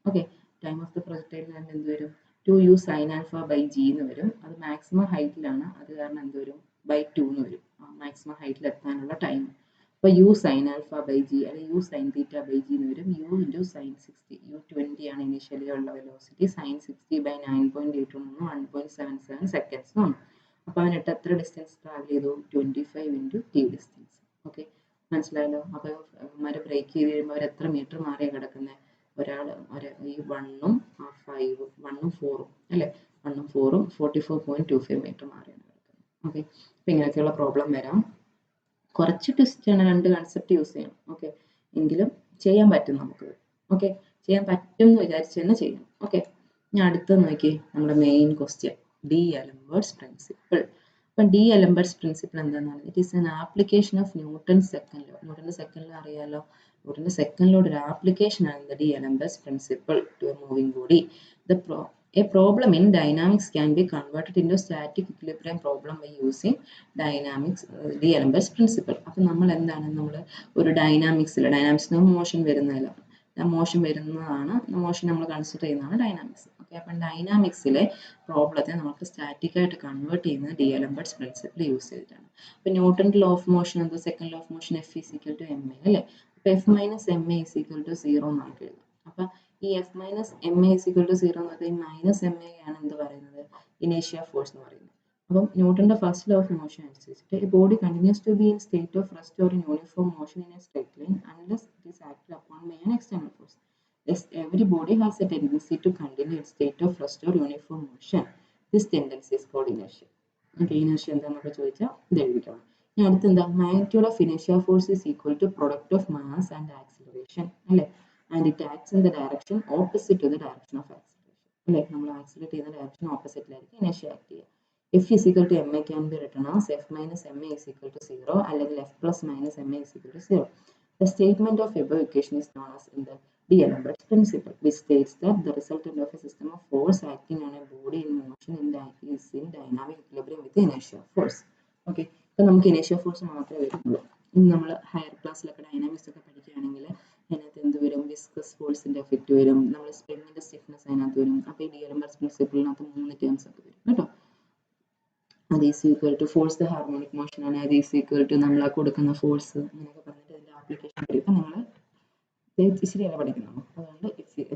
Okay, time of the projectile എന്ത് വരും, 2u sin α/g എന്ന് വരും. അത് മാക്സിമം ഹൈറ്റിലാണ്, അത് കാരണം എന്ത് വരും, /2 എന്ന് വരും, മാക്സിമം ഹൈറ്റിൽ എത്താനുള്ള ടൈം. അപ്പോൾ u sin α/g അല്ലെങ്കിൽ u sin θ/g എന്ന് വരും. u × sin 60, u 20 ആണ് ഇനീഷ്യലി ഉള്ള വെലോസിറ്റി, sin 60/9.81 1.77 സെക്കൻഡ്സ് ആണ്. അപ്പോൾ അതിനിട്ട് എത്ര ഡിസ്റ്റൻസ് ട്രാവൽ ചെയ്തു, 25 × t ഡിസ്റ്റൻസ്. ഓക്കെ, മനസ്സിലായല്ലോ. അപ്പോൾ അവന്മാരെ ബ്രേക്ക് ചെയ്ത് കഴിയുമ്പോൾ അവർ എത്ര മീറ്റർ മാറിയാണ് കിടക്കുന്നത്, ഒരാൾ ഈ 1ഉം 5ഉം 1ഉം 4ഉം അല്ലേ, 1ഉം 4ഉം 44.25 മീറ്റർ മാറിയാണ് കിടക്കുന്നത്. ഓക്കെ, അപ്പോൾ ഇങ്ങനെയൊക്കെയുള്ള പ്രോബ്ലം വരാം. കുറച്ച് ട്വിസ്റ്റാണ്, രണ്ട് കൺസെപ്റ്റ് യൂസ് ചെയ്യണം. ഓക്കെ, എങ്കിലും ചെയ്യാൻ പറ്റും നമുക്ക്. ഓക്കെ, ചെയ്യാൻ പറ്റും എന്ന് വിചാരിച്ച് തന്നെ ചെയ്യണം. ഓക്കെ, ഞാൻ അടുത്തത് നോക്കി, നമ്മുടെ മെയിൻ ക്വസ്റ്റ്യൻ ഡി-അലംബേർട്സ് പ്രിൻസിപ്പിൾ. അപ്പം ഡി-അലംബേർട്സ് പ്രിൻസിപ്പിൾ എന്താണെന്ന്, it is an application of Newton's second law. ന്യൂട്ടൻ്റെ സെക്കൻഡ് ലോ അറിയാലോ, ന്യൂട്ടൻ്റെ സെക്കൻഡ് ലോയുടെ ഒരു ആപ്ലിക്കേഷൻ ആണ് d'Alembert's principle to a moving body. A problem in dynamics can be converted into static equilibrium problem by using dynamics d'Alembert's principle. അപ്പോൾ നമ്മൾ എന്താണ്, നമ്മൾ ഒരു ഡൈനാമിക്സിൽ മോഷൻ വരുന്നതാണ്, മോഷൻ നമ്മൾ കൺസിഡർ ചെയ്യുന്നതാണ് ഡൈനാമിക്സ്. ഓക്കെ, അപ്പം ഡൈനാമിക്സിലെ പ്രോബ്ലത്തെ നമുക്ക് സ്റ്റാറ്റിക് ആയിട്ട് കൺവേർട്ട് ചെയ്യുന്നത് ഡി-അലംബേർട്സ് പ്രിൻസിപ്പിൾ യൂസ് ചെയ്തിട്ടാണ്. അപ്പോൾ ന്യൂട്ടൻ്റെ ലോ ഓഫ് മോഷൻ എന്തോ, second law of motion F = ma അല്ലേ. അപ്പോൾ F - ma = 0 എന്ന് നമുക്ക് എഴുതാം. അപ്പം ഈ F - ma = 0 എന്ന് പറയുന്നത് -ma ആണ് എന്ത് പറയുന്നത്, ഇനേഷ്യ ഫോഴ്സ് എന്ന് പറയുന്നത്. അപ്പം ന്യൂട്ടന്റെ ഫസ്റ്റ് ലോ ഓഫ് മോഷൻ അനുസരിച്ചിട്ട് a body continues to be in state of rest or in uniform motion in a straight line unless it is acted upon by an external force. Thus, every body has a tendency to continue in state of rest or uniform motion. This tendency is called inertia. Okay, inertia എന്താണെന്നൊക്കെ ചോദിച്ചാൽ ഇത് എഴുതിക്കണം. ഇനി അടുത്തെന്താ, മാഗ്നിറ്റ്യൂഡ് ഓഫ് ഇനേഷ്യ force is equal to product of mass and acceleration അല്ലേ, and it acts in the direction opposite to the direction of acceleration. അല്ലേ, നമ്മൾ ആക്സിലേറ്റ് ചെയ്യുന്ന ഡയറക്ഷൻ ഓപ്പോസിറ്റിലായിരിക്കും ഇനേഷ്യ ആക്ട് ചെയ്യുക. F = ma can be written as F - ma = 0 അല്ലെങ്കിൽ F + - ma = 0. The statement of above equation is known as in the d'Alembert's principle, which states that the resultant of a system of force acting on a body in motion is in dynamic equilibrium with the inertia force. Okay, അപ്പോൾ നമുക്ക് ഇനേഷ്യ ഫോഴ്സ് മാത്രമേ വരുന്നുള്ളൂ. ഇനി നമ്മൾ ഹയർ ക്ലാസ്സിലൊക്കെ ഡൈനാമിക്സ് ഒക്കെ പഠിക്കുകയാണെങ്കിൽ അതിനകത്ത് എന്ത് വരും, വിസ്കസ് ഫോഴ്സിന്റെ എഫക്റ്റ് വരും, നമ്മൾ സ്പ്രിങ്ങിന്റെ സ്റ്റിഫ്നെസ് അതിനകത്ത് വരും. അപ്പോൾ ഈ ഡി-അലംബേർട്സ് പ്രിൻസിപ്പിളിനകത്ത് 3 ടേംസ് ഒക്കെ വരും കേട്ടോ. അത് is equal to force the harmonic motion ആണ്, അത് ഈസ് ഈക്വൽ ടു നമ്മൾ കൊടുക്കുന്ന ഫോഴ്സ്, അങ്ങനെയൊക്കെ പറഞ്ഞിട്ട് അതിന്റെ ആപ്ലിക്കേഷൻ വരും. ഇപ്പം നിങ്ങൾ ഇച്ചിരിയല്ല പഠിക്കുന്നത്, അതുകൊണ്ട്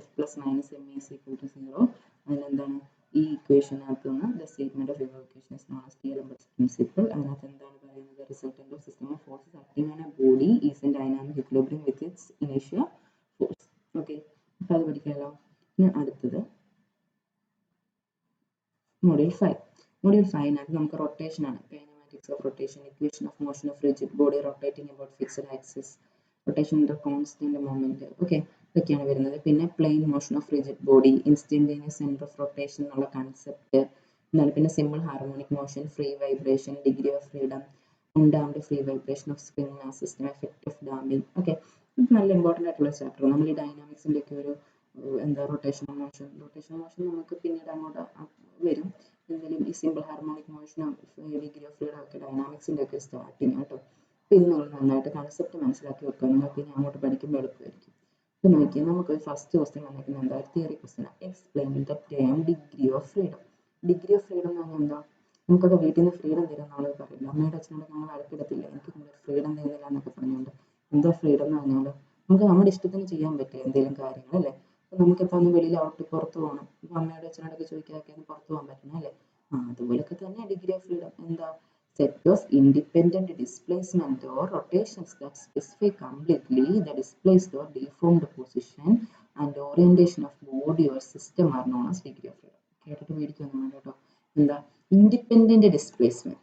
F + - ma = 0. അതിനെന്താണ് ഈ ഇക്വേഷനകത്ത് നിന്ന് the statement of equation is known as d'Alembert's principle. അതിനകത്ത് എന്താണ് പറയുന്നത്, resultant of system of forces acting on a body is in dynamic equilibrium with its ഇനേഷ്യ ഫോഴ്സ്. ഓക്കെ, അപ്പോൾ അത് പഠിക്കാമല്ലോ. ഇനി അടുത്തത് മൊഡ്യൂൾ 5. മൊഡ്യൂൾ 5 നമുക്ക് റൊട്ടേഷൻ ആണ്, kinematics of rotation, equation of motion of rigid body rotating about fixed axis, rotation under constant moment. Okay, ഇതൊക്കെയാണ് വരുന്നത്. പിന്നെ plane motion of rigid body, instantaneous centre of rotation എന്നുള്ള കൺസെപ്റ്റ് എന്താണ്. പിന്നെ simple harmonic motion, free vibration, degree of freedom, undamped free vibration of spring mass system, effect of damping. Okay, ഇത് നല്ല ഇമ്പോർട്ടൻ്റ് ആയിട്ടുള്ള ചാപ്റ്റർ. നമ്മൾ ഈ ഡൈനാമിക്സിൻ്റെ ഒക്കെ ഒരു എന്താ റൊട്ടേഷണൽ മോഷൻ നമുക്ക് പിന്നീട് അങ്ങോട്ട് വരും. എന്തെങ്കിലും ഈ സിമ്പിൾ ഹാർമോണിക് മോഷനും ഡിഗ്രി ഓഫ് ഫ്രീഡം ഒക്കെ ഡൈനാമിക്സിൻ്റെ ഒക്കെ സ്റ്റാർട്ടിങ് കേട്ടോ. അപ്പോൾ ഇത് നിങ്ങൾ നന്നായിട്ട് കൺസെപ്റ്റ് മനസ്സിലാക്കി വെക്കുക, നിങ്ങൾക്ക് ഇനി അങ്ങോട്ട് പഠിക്കുമ്പോൾ എളുപ്പമായിരിക്കും. അപ്പോൾ നോക്കിയാൽ നമുക്ക് ഫസ്റ്റ് ക്വസ്റ്റ്യൻ വന്നിരിക്കുന്നത് എന്താ, theory question. Explain the term degree of freedom. Degree of freedom എന്ന് പറഞ്ഞാൽ എന്താ, നമുക്കൊക്കെ വീട്ടിൽ നിന്ന് ഫ്രീഡം തരും നമ്മൾ പറയില്ല. അമ്മയുടെ അച്ഛനോട് നമ്മൾ വഴക്കിടത്തില്ല, എനിക്ക് ഫ്രീഡം തരുന്നില്ല എന്നൊക്കെ പറഞ്ഞുകൊണ്ട്. എന്താ ഫ്രീഡം എന്ന് പറഞ്ഞാൽ നമുക്ക് നമ്മുടെ ഇഷ്ടത്തിന് ചെയ്യാൻ പറ്റും എന്തെങ്കിലും കാര്യങ്ങൾ അല്ലേ. അപ്പോൾ നമുക്കിപ്പോൾ ഒന്ന് വെളിയിൽ പുറത്ത് പോകണം, ഇപ്പോൾ അമ്മയുടെ അച്ഛനോടൊക്കെ ചോദിക്കാതെ ഒന്ന് പുറത്ത് പോകാൻ പറ്റണം അല്ലേ. അതുപോലൊക്കെ തന്നെ ഡിഗ്രി ഓഫ് ഫ്രീഡം എന്താ, set of independent displacement or rotations that specify completely the displaced or deformed position and orientation of body or system are known as degree of freedom. കേട്ടിട്ട് മേടിക്കൊന്നും കേട്ടോ. എന്താ ഇൻഡിപെൻഡന്റ് ഡിസ്പ്ലേസ്മെന്റ്,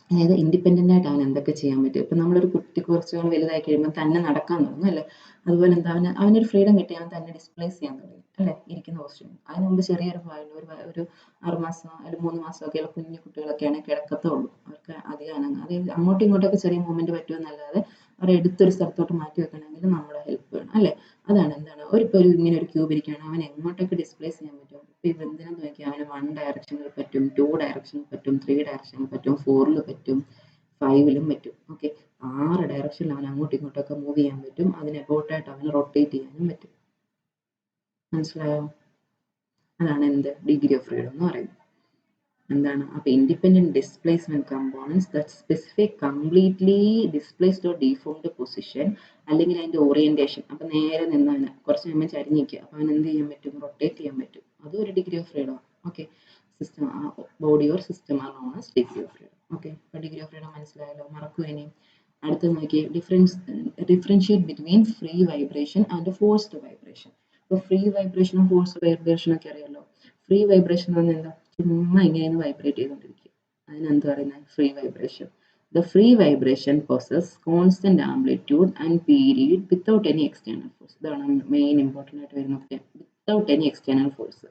അതായത് ഇൻഡിപെൻഡൻ്റ് ആയിട്ട് അവൻ എന്തൊക്കെ ചെയ്യാൻ പറ്റും. ഇപ്പം നമ്മളൊരു കുട്ടി കുറച്ച് വലുതായി കഴിയുമ്പോൾ തന്നെ നടക്കാൻ തുടങ്ങും അല്ലേ. അതുപോലെ എന്താ അവനൊരു ഫ്രീഡം കിട്ടി, അവൻ തന്നെ ഡിസ്പ്ലേസ് ചെയ്യാൻ തുടങ്ങി അല്ലേ, ഇരിക്കുന്ന പൊസിഷൻ. അതിന് മുമ്പ് ചെറിയൊരു ഒരു 6 മാസം അല്ലെങ്കിൽ 3 മാസമൊക്കെയുള്ള കുഞ്ഞു കുട്ടികളൊക്കെയാണ് കിടക്കത്തുള്ളൂ. അവർക്ക് അധികം അതായത് അങ്ങോട്ടും ഇങ്ങോട്ടൊക്കെ ചെറിയ മൂവ്മെന്റ് പറ്റുമെന്നല്ലാതെ അവരെ എടുത്തൊരു സ്ഥലത്തോട്ട് മാറ്റി വെക്കണമെങ്കിൽ നമ്മുടെ ഹെൽപ്പ് വേണം അല്ലേ. അതാണ് എന്താണ് ഇപ്പോൾ ഇങ്ങനെ ഒരു ക്യൂബ് ഇരിക്കുകയാണ്, അവൻ എങ്ങോട്ടൊക്കെ ഡിസ്പ്ലേസ് ചെയ്യാൻ പറ്റും. ഇപ്പോൾ ഇത് എന്തിനാന്ന് നോക്കിയാൽ അവന് 1 ഡയറക്ഷനിൽ പറ്റും, 2 ഡയറക്ഷനിൽ പറ്റും, 3 ഡയറക്ഷനിൽ പറ്റും, 4 പറ്റും, 5 പറ്റും. ഓക്കെ, 6 ഡയറക്ഷനിൽ അവൻ അങ്ങോട്ടും ഇങ്ങോട്ടൊക്കെ മൂവ് ചെയ്യാൻ പറ്റും. അതിന് എബോട്ടായിട്ട് അവന് റൊട്ടേറ്റ് ചെയ്യാനും പറ്റും. മനസ്സിലായോ? അതാണ് എന്ത് ഡിഗ്രി ഓഫ് ഫ്രീഡം എന്ന് പറയുന്നത്. എന്താണ് അപ്പോൾ independent displacement components that specify completely displaced or deformed position, അല്ലെങ്കിൽ അതിന്റെ ഓറിയന്റേഷൻ. അപ്പം നേരെ നിന്നവന് കുറച്ച് കഴിയുമ്പോൾ ചരിഞ്ഞിരിക്കുക, അപ്പം അവൻ എന്ത് ചെയ്യാൻ പറ്റും, റൊട്ടേറ്റ് ചെയ്യാൻ പറ്റും. അതും ഒരു degree of freedom. Okay, system body or system are known as degree of freedom. Okay, അപ്പോൾ ഡിഗ്രി ഓഫ് ഫ്രീഡം മനസ്സിലായല്ലോ, മറക്കുക ഇനി. അടുത്ത് നോക്കി differentiate between free vibration and forced vibration. ഇപ്പോൾ ഫ്രീ വൈബ്രേഷനും ഫോഴ്സ്ഡ് വൈബ്രേഷനും ഒക്കെ അറിയാലോ. ഫ്രീ വൈബ്രേഷൻ എന്ന് പറഞ്ഞാൽ എന്താ, ചുമ്മാ ഇങ്ങനെ വൈബ്രേറ്റ് ചെയ്തുകൊണ്ടിരിക്കും. അതിനെന്ത് പറയുന്നത്, free vibration. The free vibration possesses constant amplitude and period without any external force. ഇതാണ് മെയിൻ ഇമ്പോർട്ടൻ്റ് ആയിട്ട് വരുന്നത്, without any external force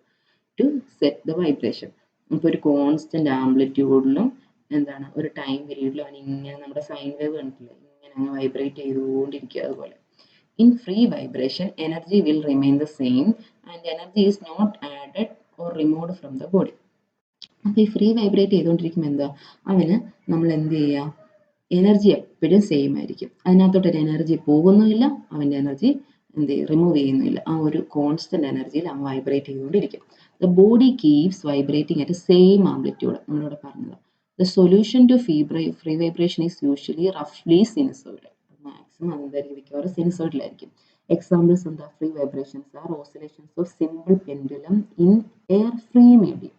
to set the vibration. ഇപ്പോൾ ഒരു കോൺസ്റ്റന്റ് ആംപ്ലിറ്റ്യൂഡിലും എന്താണ് ഒരു ടൈം പീരീഡിലും അവൻ ഇങ്ങനെ നമ്മുടെ സൈൻ വേവ് കണ്ടിട്ടില്ലേ, ഇങ്ങനെ അങ്ങ് വൈബ്രേറ്റ് ചെയ്തുകൊണ്ടിരിക്കുക. അതുപോലെ in free vibration energy will remain the same and energy is not added or removed from the body. അപ്പോൾ ഈ ഫ്രീ വൈബ്രേറ്റ് ചെയ്തുകൊണ്ടിരിക്കുമ്പോൾ എന്താ, അവന് നമ്മൾ എന്ത് ചെയ്യുക, എനർജി എപ്പോഴും സെയിം ആയിരിക്കും. അതിനകത്തോട്ടൊരു എനർജി പോകുന്നുമില്ല, അവൻ്റെ എനർജി എന്ത് ചെയ്യും, റിമൂവ് ചെയ്യുന്നില്ല. ആ ഒരു കോൺസ്റ്റന്റ് എനർജിയിൽ അവൻ വൈബ്രേറ്റ് ചെയ്തുകൊണ്ടിരിക്കും. The body keeps vibrating at same amplitude. നമ്മളിവിടെ പറഞ്ഞത് the solution to free vibration is usually റഫ്ലി സിനുസോയിഡൽ. മാക്സിമം എന്തായിരിക്കും, മിക്കവാറും സിനുസോയിഡലായിരിക്കും. എക്സാമ്പിൾസ് എന്താ, free vibrations are oscillations of simple pendulum in air free medium.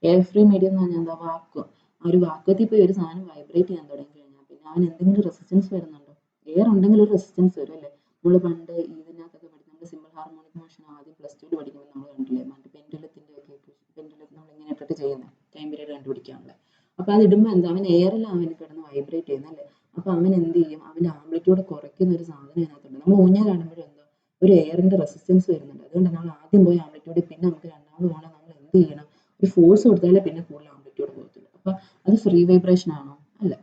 Air free medium എന്ന് പറഞ്ഞാൽ എന്താ, വാക്വം. ആ ഒരു വാക്വത്തിൽ പോയി ഒരു സാധനം വൈബ്രേറ്റ് ചെയ്യാൻ തുടങ്ങി കഴിഞ്ഞാൽ പിന്നെ അവൻ എന്തെങ്കിലും റെസിസ്റ്റൻസ് വരുന്നുണ്ടോ. എയർ ഉണ്ടെങ്കിൽ ഒരു റെസിസ്റ്റൻസ് വരും അല്ലേ. നമ്മൾ പണ്ട് ഇതിനകത്തൊക്കെ പഠിക്കും, നമ്മൾ സിമ്പിൾ ഹാർമോണിക് മോഷൻ ആദ്യം +2 പഠിക്കുമ്പോൾ നമ്മൾ കണ്ടില്ലേ, മറ്റേ പെൻഡുലത്തിൻ്റെ ഒക്കെ പെൻഡുലത്തിൽ നമ്മൾ ഇങ്ങനെ ഇട്ടിട്ട് ചെയ്യുന്നത് ടൈം പീരീഡ് കണ്ടുപിടിക്കാനുള്ള. അപ്പോൾ അത് ഇടുമ്പോൾ എന്താ, അവൻ എയറിൽ അവന് കിടന്ന് വൈബ്രേറ്റ് ചെയ്യുന്നല്ലേ. അപ്പോൾ അവൻ എന്ത് ചെയ്യും, അവൻ്റെ ആംപ്ലിറ്റ്യൂഡ് കുറയ്ക്കുന്ന ഒരു സാധനം ഇതിനകത്തുണ്ട്. നമ്മൾ ഊഞ്ഞാലാടുമ്പോഴും എന്താ, ഒരു എയറിൻ്റെ റെസിസ്റ്റൻസ് വരുന്നുണ്ട്. അതുകൊണ്ട് നമ്മൾ ആദ്യം പോയി ആംപ്ലിറ്റ്യൂഡിൽ, പിന്നെ നമുക്ക് രണ്ടാമത് പോകണം, നമ്മൾ എന്ത് ചെയ്യണം, ഒരു ഫോഴ്സ് കൊടുത്താലേ പിന്നെ കൂടുതൽ ആംപ്ലിറ്റ്യൂഡ് പോകത്തുള്ളൂ. അപ്പം അത് ഫ്രീ വൈബ്രേഷൻ ആണോ, അല്ല.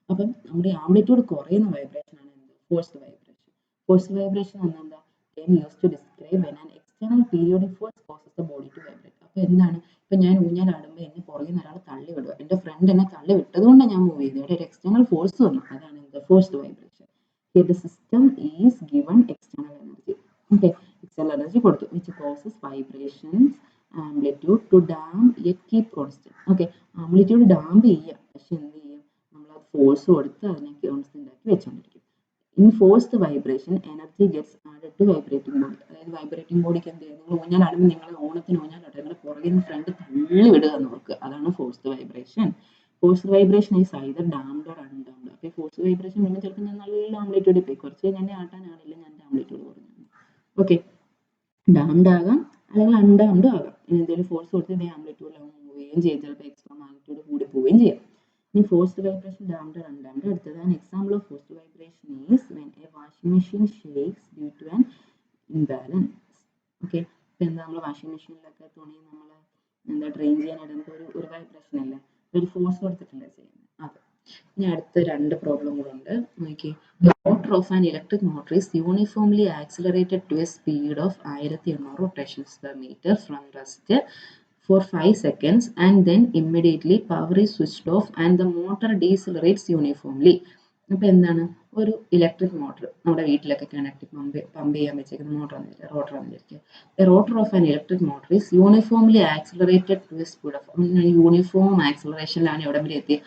അപ്പം നമ്മുടെ ആംപ്ലിറ്റ്യൂഡ് കുറയുന്ന വൈബ്രേഷൻ ആണ് എന്ത്, ഫോഴ്സ്ഡ് വൈബ്രേഷൻ. ഫോഴ്സ്ഡ് വൈബ്രേഷൻ എന്നാൽ എന്താ, term use to describe when an external periodic force causes the body to vibrate. അപ്പോൾ എന്താണ്, ഇപ്പം ഞാൻ ഊഞ്ഞാലാടുമ്പോൾ എന്നെ പുറകിൽ നിന്ന് ഒരാൾ തള്ളി വിടുക, എൻ്റെ ഫ്രണ്ട് എന്നെ തള്ളി വിട്ടതുകൊണ്ട് ഞാൻ മൂവ് ചെയ്തു, ഇവിടെ ഒരു എക്സ്റ്റേണൽ ഫോഴ്സ് വന്നു, അതാണ് എന്ത്, forced vibration. The system is given external energy. Okay, external energy കൊടുത്തു, which causes vibrations amplitude to damp yet keep constant. Okay, amplitude damp ചെയ്യാം, പക്ഷെ എന്ത് ചെയ്യും, നമ്മൾ അത് ഫോഴ്സ് കൊടുത്ത് അതിനെ കോൺസ്റ്റന്റ് ആക്കി വെച്ചുകൊണ്ടിരിക്കും. In forced vibration energy gets added to vibrating body. അതായത് വൈബ്രേറ്റിംഗ് ബോഡിക്ക് എന്ത് ചെയ്യും, നിങ്ങൾ ഊഞ്ഞാലാടുമ്പോൾ നിങ്ങൾ ഓണത്തിന് ഊഞ്ഞാലാട്ടെ, നിങ്ങളുടെ പുറകിൽ നിന്ന് ഫ്രണ്ട് തള്ളി വിടുക എന്ന് ഓർക്കുക, അതാണ് forced vibration. Forced vibration is either damned or undamped. അപ്പോൾ ഫോഴ്സ്ഡ് വൈബ്രേഷൻ വരുമ്പോൾ ചിലപ്പോൾ ഞാൻ നല്ല ആംപ്ലിറ്റ്യൂഡിൽ പോയി, കുറച്ച് കഴിഞ്ഞാൽ ആട്ടാനാണില്ല, ഞാൻ ആംപ്ലിറ്റ്യൂഡ് കുറഞ്ഞു. ഓക്കെ, ഡാംഡ് ആകാം അല്ലെങ്കിൽ അൺഡാംഡ് ആകാം. എന്തെങ്കിലും ഫോഴ്സ് കൊടുത്ത് ആംപ്ലിറ്റ്യൂഡിൽ മൂവ് ചെയ്യുകയും ചെയ്യും, ചിലപ്പോൾ എക്സ്ട്രാ മാഗ്നിറ്റ്യൂഡ് കൂടി പോവുകയും ചെയ്യാം. ഇനി forced vibration damped or undamped. അടുത്തത് an example of forced vibration is when a washing machine shakes due to an imbalance. Okay, ഇപ്പം എന്താ നമ്മൾ വാഷിംഗ് മെഷീനിലൊക്കെ തുണി നമ്മൾ എന്താ ഡ്രെയിൻ ചെയ്യാൻ ഇടുമ്പോൾ ഒരു വൈബ്രേഷൻ അല്ലേ, ഒരു ഫോഴ്സ് കൊടുത്തിട്ടല്ലേ ചെയ്യുന്നത് അത്. ഇനി അടുത്ത രണ്ട് പ്രോബ്ലം കൂടെ ഉണ്ട് നോക്കി. Motor of an electric motor is uniformly accelerated to a speed of 1800 rotations per meter from rest for 5 seconds and then immediately power is switched off and the motor decelerates uniformly. അപ്പോൾ എന്താണ്, ഒരു ഇലക്ട്രിക് മോട്ടർ നമ്മുടെ വീട്ടിലൊക്കെ കിണറ്റി പമ്പ് ചെയ്യാൻ വെച്ചേക്കുന്ന മോട്ടറാണ് റോട്ടറാണ് വിചാരിക്കുക. A rotor of an electric motor is uniformly accelerated to a speed of, uniform ആക്സിലറേഷനിലാണ് എവിടെ വരെ എത്തി,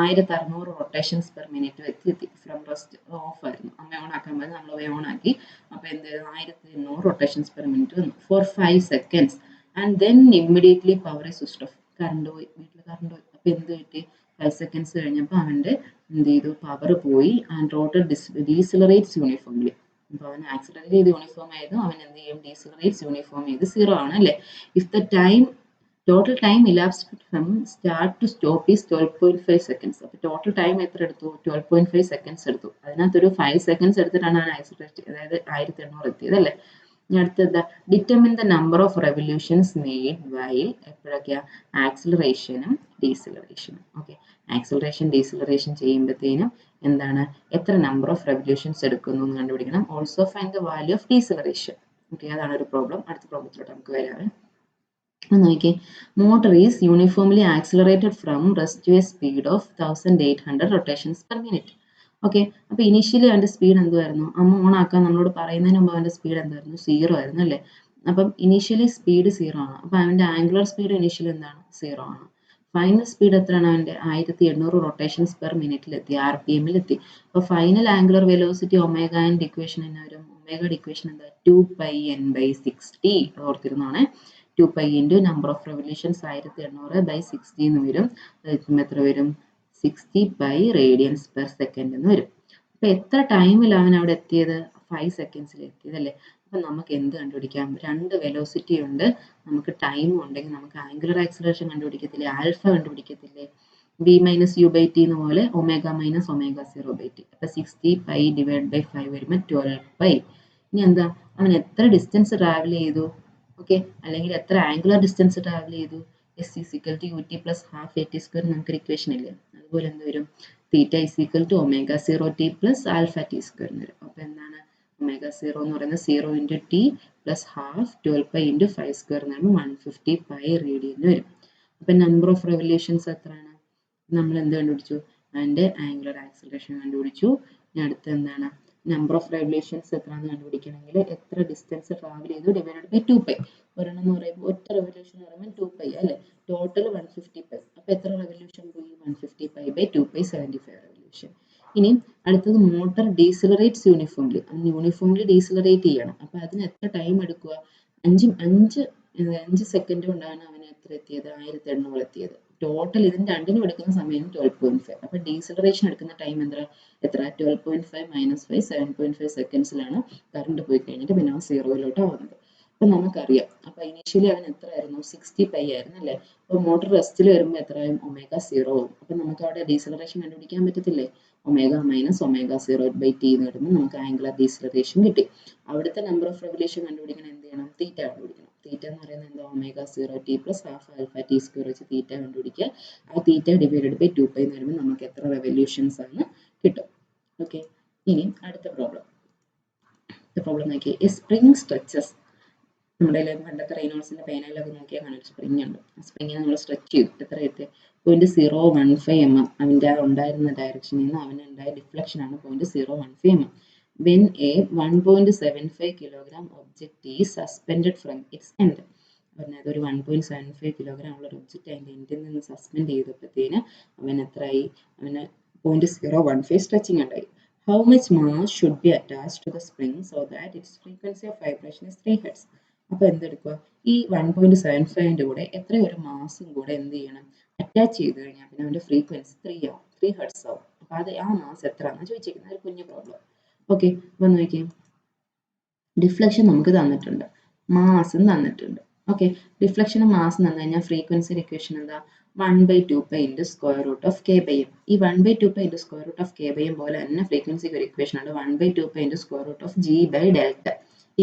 1600 റൊട്ടേഷൻസ് പെർ മിനിറ്റ് എത്തി. ഫ്രം റെസ്റ്റ് ഓഫ് ആയിരുന്നു, അമ്മ ഓൺ ആക്കാൻ പറഞ്ഞ് നമ്മൾ ഓൺ ആക്കി. അപ്പോൾ എന്ത് 1800 റൊട്ടേഷൻസ് പെർ മിനിറ്റ് വന്നു for 5 seconds and then immediately power is switched off. Current പോയി, വീട്ടിൽ കറണ്ട് പോയി. അപ്പോൾ എന്ത് പറ്റി, 5 seconds കഴിഞ്ഞപ്പോൾ അവൻ്റെ എന്ത് ചെയ്തു, പവർ പോയി. And rotor decelerates uniformly. അപ്പോൾ അവൻ ആക്സിലറേറ്റ് ചെയ്ത് യൂണിഫോം ആയത്, അവൻ എന്ത് ചെയ്യും, ഡീസിലറേറ്റ്സ് യൂണിഫോം ചെയ്ത് 0 ആണ് അല്ലേ. If the time total time elapsed from start to stop is 12.5 seconds. അപ്പോൾ ടോട്ടൽ ടൈം എത്ര എടുത്തു, 12.5 seconds എടുത്തു. അതിനകത്തൊരു 5 seconds എടുത്തിട്ടാണ് അവൻ ആക്സിലറേറ്റ്, അതായത് 1800 എത്തിയത് അല്ലേ. അടുത്തത് determine the number of revolutions made while, എപ്പോഴൊക്കെയാ, ആക്സിലറേഷനും ഡീസിലറേഷനും. ഓക്കെ, ആക്സിലറേഷൻ ഡീസിലറേഷൻ ചെയ്യുമ്പോഴത്തേനും എന്താണ്, എത്ര നമ്പർ ഓഫ് റെവല്യൂഷൻസ് എടുക്കുന്നു എന്ന് കണ്ടുപിടിക്കണം. Also find the value of deceleration. Okay, അതാണ് ഒരു പ്രോബ്ലം. അടുത്ത പ്രോബ്ലത്തിലോട്ട് നമുക്ക് വരാം. നോക്കിയേ, motor is uniformly accelerated from rest to a speed of 1800 rotations per minute. Okay, അപ്പോൾ ഇനീഷ്യലി അവൻ്റെ സ്പീഡ് എന്തുമായിരുന്നു, അമ്മ ഓൺ ആക്കാൻ നമ്മളോട് പറയുന്നതിന് മുമ്പ് അവൻ്റെ സ്പീഡ് എന്തായിരുന്നു, 0 ആയിരുന്നു അല്ലേ. അപ്പം ഇനീഷ്യലി സ്പീഡ് 0 ആണ്. അപ്പോൾ അവൻ്റെ ആംഗുലർ സ്പീഡ് ഇനീഷ്യലി എന്താണ്, 0 ആണ്. ഫൈനൽ സ്പീഡ് എത്രയാണ് അവൻ്റെ, 1800 റൊട്ടേഷൻസ് പെർ മിനിറ്റിലെത്തി, RPM-ലെത്തി. അപ്പോൾ final angular velocity omega equation എന്നാ വരും, ഒമേഗയുടെ ഇക്വേഷൻ എന്താ, 2πn/60. ഓർത്തിരുന്നാണ്, 2π ഇൻറ്റു നമ്പർ ഓഫ് റെവല്യൂഷൻസ് 1800/60 എന്ന് വരും. അത് എത്ര വരും, 60 പൈ റേഡിയൻസ് പെർ സെക്കൻഡ് എന്ന് വരും. അപ്പോൾ എത്ര ടൈമിൽ അവൻ അവിടെ എത്തിയത്, 5 seconds എത്തിയതല്ലേ. അപ്പം നമുക്ക് എന്ത് കണ്ടുപിടിക്കാം, രണ്ട് വെലോസിറ്റി ഉണ്ട്, നമുക്ക് ടൈമും ഉണ്ടെങ്കിൽ നമുക്ക് ആംഗുലർ ആക്സിലറേഷൻ കണ്ടുപിടിക്കത്തില്ലേ, ആൽഫ കണ്ടുപിടിക്കത്തില്ലേ, v-u/t എന്ന് പോലെ ω-ω0/t. അപ്പോൾ 60 പൈ ഡിവൈഡ് ബൈ 5 വരുമ്പോൾ 12 പൈ. ഇനി എന്താ, അവൻ എത്ര ഡിസ്റ്റൻസ് ട്രാവൽ ചെയ്തു, ഓക്കെ, അല്ലെങ്കിൽ എത്ര ആംഗുലർ ഡിസ്റ്റൻസ് ട്രാവൽ ചെയ്തു, s is equal to ut plus half at² നമുക്കൊരു ഇക്വേഷൻ ഇല്ലേ, അതുപോലെ എന്ത് വരും, തീറ്റ is equal to ω0t plus alpha t² എന്ന് വരും. അപ്പോൾ എന്താണ്, ω0 എന്ന് പറയുന്നത് 0 into t plus half 12 pi into 5² എന്ന് പറയുമ്പോൾ 150 pi റേഡിയൻ വരും. അപ്പം നമ്പർ ഓഫ് റെവല്യൂഷൻസ് എത്രയാണ്, നമ്മൾ എന്ത് കണ്ടുപിടിച്ചു, അതിൻ്റെ ആംഗുലർ ആക്സിലറേഷൻ കണ്ടുപിടിച്ചു. ഇനി അടുത്ത് എന്താണ്, നമ്പർ ഓഫ് റെവല്യൂഷൻസ് എത്രയാണെന്ന് കണ്ടുപിടിക്കണമെങ്കിൽ എത്ര ഡിസ്റ്റൻസ് ട്രാവൽ ചെയ്തു ഡിവൈഡഡ് ബൈ 2π. ഒരെണ്ണം എന്ന് പറയുമ്പോൾ ഒറ്റ റെവല്യൂഷൻ എന്ന് പറയുമ്പോൾ 2π അല്ലേ, ടോട്ടൽ 150 പൈ. അപ്പോൾ എത്ര റെവല്യൂഷൻ പോയി, 150 പൈ ബൈ 2π 75 റെവല്യൂഷൻ. ഇനി അടുത്തത് മോട്ടർ ഡീസിലറേറ്റ്സ് യൂണിഫോംലി, യൂണിഫോംലി ഡീസിലറേറ്റ് ചെയ്യണം. അപ്പോൾ അതിന് എത്ര ടൈം എടുക്കുക, 5 സെക്കൻഡ് കൊണ്ടാണ് അവന് എത്ര എത്തിയത്, 1800 എത്തിയത്. ടോട്ടൽ ഇതിന് രണ്ടിനും എടുക്കുന്ന സമയം 12.5. അപ്പോൾ ഡീസിലറേഷൻ എടുക്കുന്ന ടൈം എത്ര 12.5 - 5 7.5 സെക്കൻഡ്സിലാണ് കറണ്ട് പോയി കഴിഞ്ഞിട്ട് പിന്നെ ആ 0-ലോട്ട് ആവുന്നത്. അപ്പം നമുക്കറിയാം, അപ്പോൾ ഇനീഷ്യലി അവൻ എത്ര ആയിരുന്നു, 60 പൈ ആയിരുന്നു അല്ലേ. അപ്പോൾ മോട്ടർ റെസ്റ്റിൽ വരുമ്പോൾ എത്രയും ω0 ആവും. അപ്പം നമുക്ക് അവിടെ ഡീസിലറേഷൻ കണ്ടുപിടിക്കാൻ പറ്റത്തില്ലേ, ω - ω0/t എന്ന് വരുമ്പോൾ നമുക്ക് ആംഗുലർ ഡീസിലറേഷൻ കിട്ടി. അവിടുത്തെ നമ്പർ ഓഫ് റെവല്യൂഷൻ കണ്ടുപിടിക്കണം, എന്ത് ചെയ്യണം, തീറ്റ കണ്ടുപിടിക്കണം. തീറ്റ എന്ന് പറയുന്നത് എന്താ, ω0t plus half alpha t² വെച്ച് തീറ്റ കണ്ടുപിടിക്കുക. ആ തീറ്റ ഡിവൈഡഡ് ബൈ 2π എന്ന് വരുമ്പോൾ നമുക്ക് എത്ര റെവല്യൂഷൻസ് ആണ് കിട്ടും. ഓക്കെ, ഇനി അടുത്ത പ്രോബ്ലം നോക്കി. എ സ്പ്രിംഗ് സ്ട്രെച്ചസ്, നമ്മുടെ പണ്ടത്തെ റെയ്നോൾസിന്റെ പേനയിലൊക്കെ നോക്കിയാൽ കാണും സ്പ്രിംഗ് ഉണ്ട്. ആ സ്പ്രിങ്ങിനെ നമ്മൾ സ്ട്രെച്ച് ചെയ്തു, എത്ര എത്തി, 0.015 mm. അവൻ്റെ ഉണ്ടായിരുന്ന ഡയറക്ഷനിൽ നിന്ന് അവനുണ്ടായ ഡിഫ്ലക്ഷൻ ആണ് 0.015 mm. When a 1.75 kilogram object is suspended from its end, പറഞ്ഞത് ഒരു 1.75 kilogram ഉള്ള ഒരു ഒബ്ജക്റ്റ് അതിൻ്റെ എൻഡിൽ നിന്ന് സസ്പെൻഡ് ചെയ്തപ്പോഴത്തേന് അവൻ എത്രയായി, അവന് 0.015 സ്ട്രെച്ചിങ് ഉണ്ടായി. How much mass should be attached to the spring so that its frequency of vibration is 3 Hz? അപ്പോൾ എന്തെടുക്കുക, ഈ 1.75ൻ്റെ കൂടെ എത്ര ഒരു മാസും കൂടെ എന്ത് ചെയ്യണം, അറ്റാച്ച് ചെയ്ത് കഴിഞ്ഞാൽ പിന്നെ അവൻ്റെ ഫ്രീക്വൻസി 3 Hz ആവും. അപ്പോൾ അത് ആ മാസ് എത്രയാണെന്ന് ചോദിച്ചിരിക്കുന്നത്, ഒരു കുഞ്ഞു പ്രോബ്ലം. ഓക്കെ, അപ്പോൾ നോക്കിയേ, ഡിഫ്ലക്ഷൻ നമുക്ക് തന്നിട്ടുണ്ട്, മാസും തന്നിട്ടുണ്ട്. ഓക്കെ, ഡിഫ്ലക്ഷനും മാസും തന്നു കഴിഞ്ഞാൽ ഫ്രീക്വൻസിയുടെ ഇക്വേഷൻ എന്താ, 1/2π into square root of k/m. ഈ 1/2π into square root of k/m പോലെ തന്നെ ഫ്രീക്വൻസിക്ക് ഒരു ഇക്വേഷൻ ഉണ്ട്, 1/2π into square root of g/delta.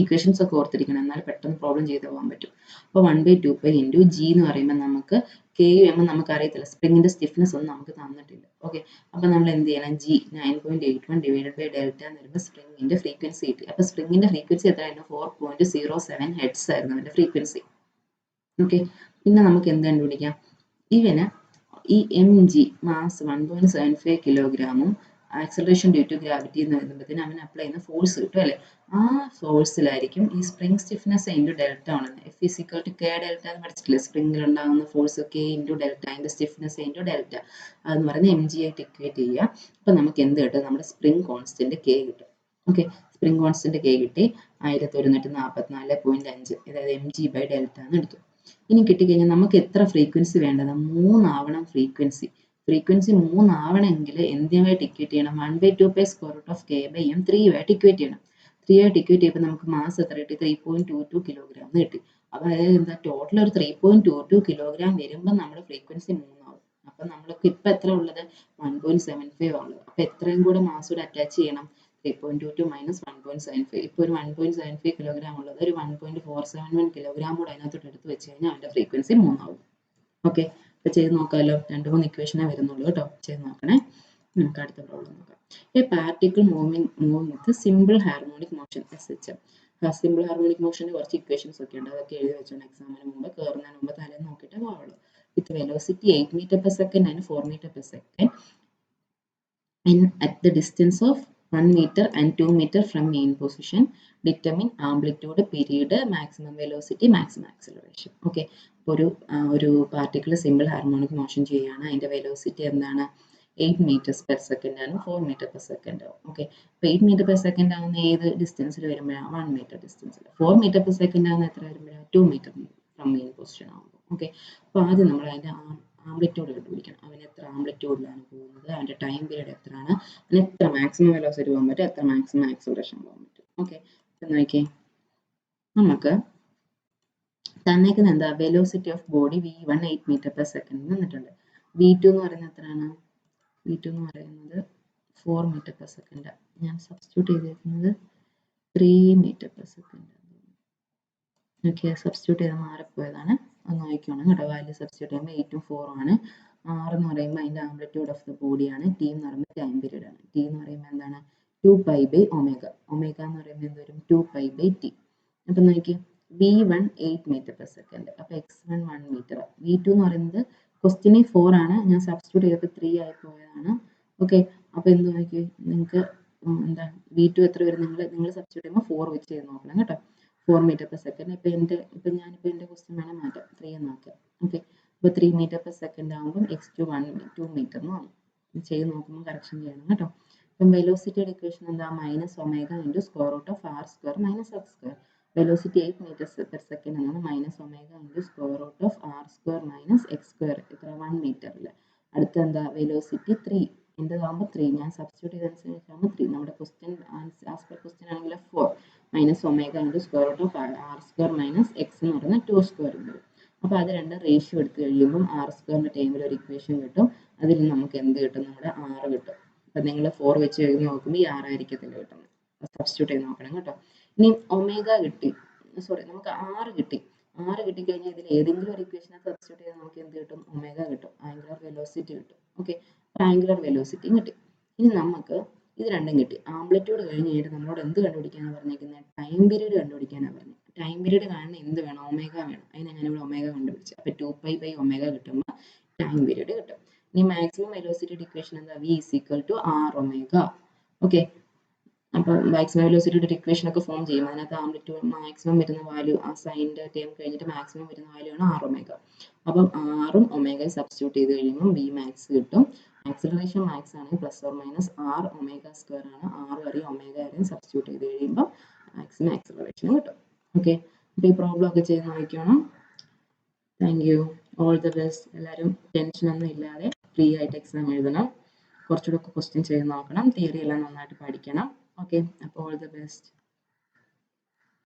Equations ഒക്കെ ഓർത്തിരിക്കണം, എന്നാൽ പെട്ടെന്ന് പ്രോബ്ലം ചെയ്ത് പോകാൻ പറ്റും. അപ്പോൾ 1/2π ഇൻറ്റു ജി എന്ന് പറയുമ്പോൾ നമുക്ക് കെ എം നമുക്ക് അറിയത്തില്ല, സ്പ്രിങ്ങിന്റെ സ്റ്റിഫ്നെസ് ഒന്നും നമുക്ക് തന്നിട്ടില്ല. ഓക്കെ, അപ്പോൾ നമ്മൾ എന്ത് ചെയ്യണം, ജി 9.81 ഡിവൈഡഡ് ബൈ ഡെൽറ്റ എന്ന് പറയുമ്പോൾ സ്പ്രിങ്ങിന്റെ ഫ്രീക്വൻസി കിട്ടി. അപ്പോൾ സ്പ്രിങ്ങിന്റെ ഫ്രീക്വൻസി എത്രയായിരുന്നു, 4.07 ഹെഡ്സ് ആയിരുന്നു അതിന്റെ ഫ്രീക്വൻസി. ഓക്കെ, പിന്നെ നമുക്ക് എന്ത് കണ്ടുപിടിക്കാം, ഇവന് ഈ എം ജി മാസ് 1.75 കിലോഗ്രാമും ആക്സലറേഷൻ ഡ്യൂ ടു ഗ്രാവിറ്റി എന്ന് പറയുമ്പോഴത്തേന് അവന് അപ്ലൈ ചെയ്യുന്ന ഫോഴ്സ് കിട്ടും അല്ലേ. ആ ഫോഴ്സിലായിരിക്കും ഈ സ്പ്രിംഗ് സ്റ്റിഫ്നെസ് ഇൻറ്റു ഡെൽറ്റ ആണെന്ന്, F physical to K delta എന്ന് പഠിച്ചിട്ടില്ലേ, സ്പ്രിംഗിൽ ഉണ്ടാകുന്ന ഫോഴ്സ് കെ ഇൻറ്റു ഡെൽറ്റ, അതിന്റെ സ്റ്റിഫ്നെസ് ഇൻറ്റു ഡെൽറ്റ അതെന്ന് പറയുന്നത് എം ജി ആയിട്ട് ഇക്വേറ്റ് ചെയ്യുക. അപ്പം നമുക്ക് എന്ത് കിട്ടും, നമ്മുടെ സ്പ്രിംഗ് കോൺസ്റ്റന്റ് കെ കിട്ടും. ഓക്കെ, സ്പ്രിംഗ് കോൺസ്റ്റന്റ് കെ കിട്ടി 1144.5, അതായത് എം ജി ബൈ ഡെൽറ്റ എന്ന് എടുത്തു. ഇനി കിട്ടിക്കഴിഞ്ഞാൽ നമുക്ക് എത്ര ഫ്രീക്വൻസി വേണ്ടത്, 3 ആവണം ഫ്രീക്വൻസി. ഫ്രീക്വൻസി 3 ആവണമെങ്കിൽ എന്തുമായിട്ട് ഇക്വേറ്റ് ചെയ്യണം, 1/2π square root of K by M 3 ആയിട്ട് ഇക്വേറ്റ് ചെയ്യണം. 3 ആയിട്ട് ഇക്വേറ്റ് ചെയ്യുമ്പോൾ നമുക്ക് മാസ് എത്ര കിട്ടി, 3.22 കിലോഗ്രാം കിട്ടി. അപ്പോൾ അതായത് എന്താ, ടോട്ടൽ ഒരു 3.22 കിലോഗ്രാം വരുമ്പോൾ നമ്മുടെ ഫ്രീക്വൻസി 3 ആവും. അപ്പം നമ്മൾക്ക് ഇപ്പം എത്ര ഉള്ളത്, 1.75 ഉള്ളത്. അപ്പം എത്രയും കൂടെ മാസ് കൂടെ അറ്റാച്ച് ചെയ്യണം, 3.22 മൈനസ് 1.75. ഇപ്പോൾ ഒരു 1.75 കിലോഗ്രാം ഉള്ളത് ഒരു 1.471 കിലോഗ്രാം കൂടെ അതിനകത്തോട്ട് എടുത്ത് വെച്ച് കഴിഞ്ഞാൽ അതിന്റെ ഫ്രീക്വൻസി 3 ആവും. ഓക്കെ, അപ്പോൾ ചെയ്ത് നോക്കാമല്ലോ, 2-3 ഇക്വേഷനേ വരുന്നുള്ളൂ കേട്ടോ, ചെയ്ത് നോക്കണേ. നമുക്ക് അടുത്ത പ്രോബ്ലം നോക്കാം. A particle moving with simple harmonic motion SHM. Simple harmonic മോഷന്റെ കുറച്ച് ഇക്വേഷൻസ് ഒക്കെ ഉണ്ട്, അതൊക്കെ എഴുതി വെച്ചോണ്ട് എക്സാമിന് മുമ്പ് കയറുന്നതിന് മുമ്പ് തലേന്ന് നോക്കിയിട്ട് പോവുള്ളൂ. With velocity 8 metre per second and 4 metre per second at the distance of 1 meter and 2 meter from main position, determine amplitude, period, maximum velocity, maximum acceleration. Okay, ഒരു പാർട്ടിക്കിൾ സിമ്പിൾ ഹാർമോണിക് മോഷൻ ചെയ്യുകയാണ്, അതിന്റെ വെലോസിറ്റി എന്താണ്, 8 മീറ്റേഴ്സ് പെർ സെക്കൻഡ് ആണ്, 4 മീറ്റർ പെർ സെക്കൻഡ് ആവും. ഓക്കെ, അപ്പോൾ 8 മീറ്റർ പെർ സെക്കൻഡ് ആവുന്ന ഏത് ഡിസ്റ്റൻസിൽ വരുമ്പോഴാണ്, 1 മീറ്റർ ഡിസ്റ്റൻസിൽ. 4 മീറ്റർ പെർ സെക്കൻഡ് ആവുന്ന എത്ര വരുമ്പോഴാണ്, 2 മീറ്റർ ഫ്രം മെയിൻ പൊസിഷൻ ആവുമ്പോൾ. ഓക്കെ, അപ്പോൾ ആദ്യം നമ്മൾ അതിന്റെ ആംപ്ലിറ്റ്യൂഡ് കണ്ടുപിടിക്കണം, അവന് എത്ര ആംപ്ലിറ്റ്യൂഡിലാണ് പോകുന്നത്, അവന്റെ ടൈം പീരീഡ് എത്രയാണ്, അവന് എത്ര മാക്സിമം വെലോസിറ്റി പോകാൻ പറ്റും, എത്ര മാക്സിമം ആക്സലറേഷൻ പോകാൻ പറ്റും. ഓക്കെ, ഇപ്പം നോക്കിയേ, നമുക്ക് തന്നേക്കുന്ന എന്താ, velocity of body V1 8 metre per second തന്നിട്ടുണ്ട്. V2 എന്ന് പറയുന്നത് എത്രയാണ്, V2 എന്ന് പറയുന്നത് 4 മീറ്റർ പെർ സെക്കൻഡ്. ഞാൻ സബ്സ്റ്റിറ്റ്യൂട്ട് ചെയ്തിരിക്കുന്നത് 3 metre per second. Okay, substitute ചെയ്ത് മാറിപ്പോയതാണ്, ഒന്ന് നോക്കിക്കോണം കേട്ടോ. വാല്യൂ സബ്സ്റ്റിറ്റ്യൂട്ട് ചെയ്യുമ്പോൾ 8ഉം 4ഉം ആണ്. R എന്ന് പറയുമ്പോൾ അതിന്റെ ആംപ്ലിറ്റ്യൂഡ് ഓഫ് ദ ബോഡിയാണ്. T എന്ന് പറയുമ്പോൾ ടൈം പീരീഡ് ആണ്. T എന്ന് പറയുമ്പോൾ എന്താണ്, 2π/ω. ഒമേഗ എന്ന് പറയുമ്പോൾ എന്ത് വരും, 2π/T. അപ്പം നോക്കി, V1 8 മീറ്റർ പെർ സെക്കൻഡ്, അപ്പോൾ x1 1 മീറ്റർ. V2 എന്ന് പറയുന്നത് ക്വസ്റ്റിന് 4 ആണ്, ഞാൻ സബ്സ്റ്റിറ്റ്യൂട്ട് ചെയ്തപ്പോൾ 3 ആയി പോയതാണ്. ഓക്കെ, അപ്പോൾ എന്ത് നോക്കി, നിങ്ങൾക്ക് എന്താ V2 എത്ര വരും, നിങ്ങൾ സബ്സ്റ്റിറ്റ്യൂട്ട് ചെയ്യുമ്പോൾ 4 വെച്ച് ചെയ്ത് നോക്കണം കേട്ടോ. 4 മീറ്റർ പെർ സെക്കൻഡ്. ഇപ്പം ഞാനിപ്പോൾ എൻ്റെ ക്വസ്റ്റ്യൻ വേണം മാറ്റാം, 3 എന്ന് ആക്കാം. ഓക്കെ, അപ്പോൾ 3 മീറ്റർ പെർ സെക്കൻഡ് ആകുമ്പോൾ x2 2 മീറ്റർ എന്ന് വന്നു. ചെയ്ത് നോക്കുമ്പോൾ കറക്ഷൻ ചെയ്യണം കേട്ടോ. അപ്പം വെലോസിറ്റിയുടെ ഇക്വേഷൻ എന്താ, -ω into square root of r square minus x square. Velocity 8 metre per second എന്നാണ്, -ω into square root of r square minus x square, ഇത്ര 1 മീറ്ററിൽ. അടുത്ത എന്താ, വെലോസിറ്റി 3, എൻ്റെതാകുമ്പോൾ 3, ഞാൻ സബ്സ്റ്റിറ്റ്യൂട്ട് ചെയ്തനുസരിച്ചാകുമ്പോൾ 3. നമ്മുടെ ക്വസ്റ്റ്യൻ ആസ് പെർ ക്വസ്റ്റ്യൻ ആണെങ്കിൽ 4 -ω into square root of r square minus x എന്ന് പറയുന്നത് 2 സ്ക്വയർ വരും. അപ്പോൾ അത് രണ്ട് റേഷ്യോ എടുത്ത് കഴിയുമ്പം r സ്ക്വയറിന്റെ ടൈമിൽ ഒരു ഇക്വേഷൻ കിട്ടും, അതിൽ നമുക്ക് എന്ത് കിട്ടും, നമ്മുടെ r കിട്ടും. അപ്പം നിങ്ങൾ 4 വെച്ച് എഴുതി നോക്കുമ്പോൾ ഈ 6 ആയിരിക്കത്തില്ല കിട്ടുന്നത്, സബ്സ്റ്റിറ്റ്യൂട്ട് ചെയ്ത് നോക്കണം കേട്ടോ. ഇനി ഒമേഗ കിട്ടി, നമുക്ക് r കിട്ടി. r കിട്ടിക്കഴിഞ്ഞാൽ ഇതിൽ ഏതെങ്കിലും ഒരു ഇക്വേഷനെ സബ്സ്റ്റിറ്റ്യൂട്ട് ചെയ്ത് നമുക്ക് എന്ത് കിട്ടും, ഒമേഗ കിട്ടും, ആംഗുലർ വെലോസിറ്റി കിട്ടും. ഓക്കെ, ആംഗുലർ വെലോസിറ്റിയും കിട്ടി. ഇനി നമുക്ക് ഇത് രണ്ടും കിട്ടി. ആംപ്ലിറ്റ്യൂഡ് കഴിഞ്ഞ് കഴിഞ്ഞിട്ട് നമ്മളോട് എന്ത് കണ്ടുപിടിക്കാനാണ് പറഞ്ഞിരിക്കുന്നത്, ടൈം പീരീഡ് കണ്ടുപിടിക്കാനാണ് പറഞ്ഞത്. ടൈം പീരീഡ് കാണാൻ എന്ത് വേണം, ഒമേഗ വേണം. അതിനെ ഞാനിവിടെ ഒമേഗ കണ്ടുപിടിച്ചു. അപ്പോൾ 2π/ω കിട്ടുമ്പോൾ ടൈം പീരീഡ് കിട്ടും. ഇനി മാക്സിമം വെലോസിറ്റിയുടെ ഇക്വേഷൻ എന്താ, V = Rω. ഓക്കെ, അപ്പോൾ മാക്സിമം വെലോസിറ്റിയുടെ ഇക്വേഷൻ ഒക്കെ ഫോം ചെയ്യും. അതിനകത്ത് ആംപ്ലിറ്റ്യൂഡ് മാക്സിമം വരുന്ന വാല്യൂ, ആ സൈൻ്റെ ടേം കഴിഞ്ഞിട്ട് മാക്സിമം വരുന്ന വാല്യൂ ആണ് Rω. അപ്പം ആറും ഒമേഗയും സബ്സ്റ്റിറ്റ്യൂട്ട് ചെയ്ത് കഴിയുമ്പോൾ V max കിട്ടും. ആക്സിലറേഷൻ മാക്സ് ആണെങ്കിൽ +or- R ω² ആണ്. R അറിയും ഒമേഗ അറിയും, സബ്സ്റ്റിറ്റ്യൂട്ട് ചെയ്ത് കഴിയുമ്പോൾ മാക്സിമം ആക്സിലറേഷൻ കിട്ടും. ഓക്കെ, അപ്പോൾ ഈ പ്രോബ്ലം ഒക്കെ ചെയ്ത് നോക്കണം. Thank you, all the best. എല്ലാവരും ടെൻഷനൊന്നും ഇല്ലാതെ ഫ്രീ ആയിട്ട് എക്സാം എഴുതണം. കുറച്ചുകൂടെ ക്വസ്റ്റ്യൻ ചെയ്ത് നോക്കണം. തിയറി എല്ലാം നന്നായിട്ട് പഠിക്കണം. ഓക്കെ, അപ്പോൾ ഓൾ ദി ബെസ്റ്റ്.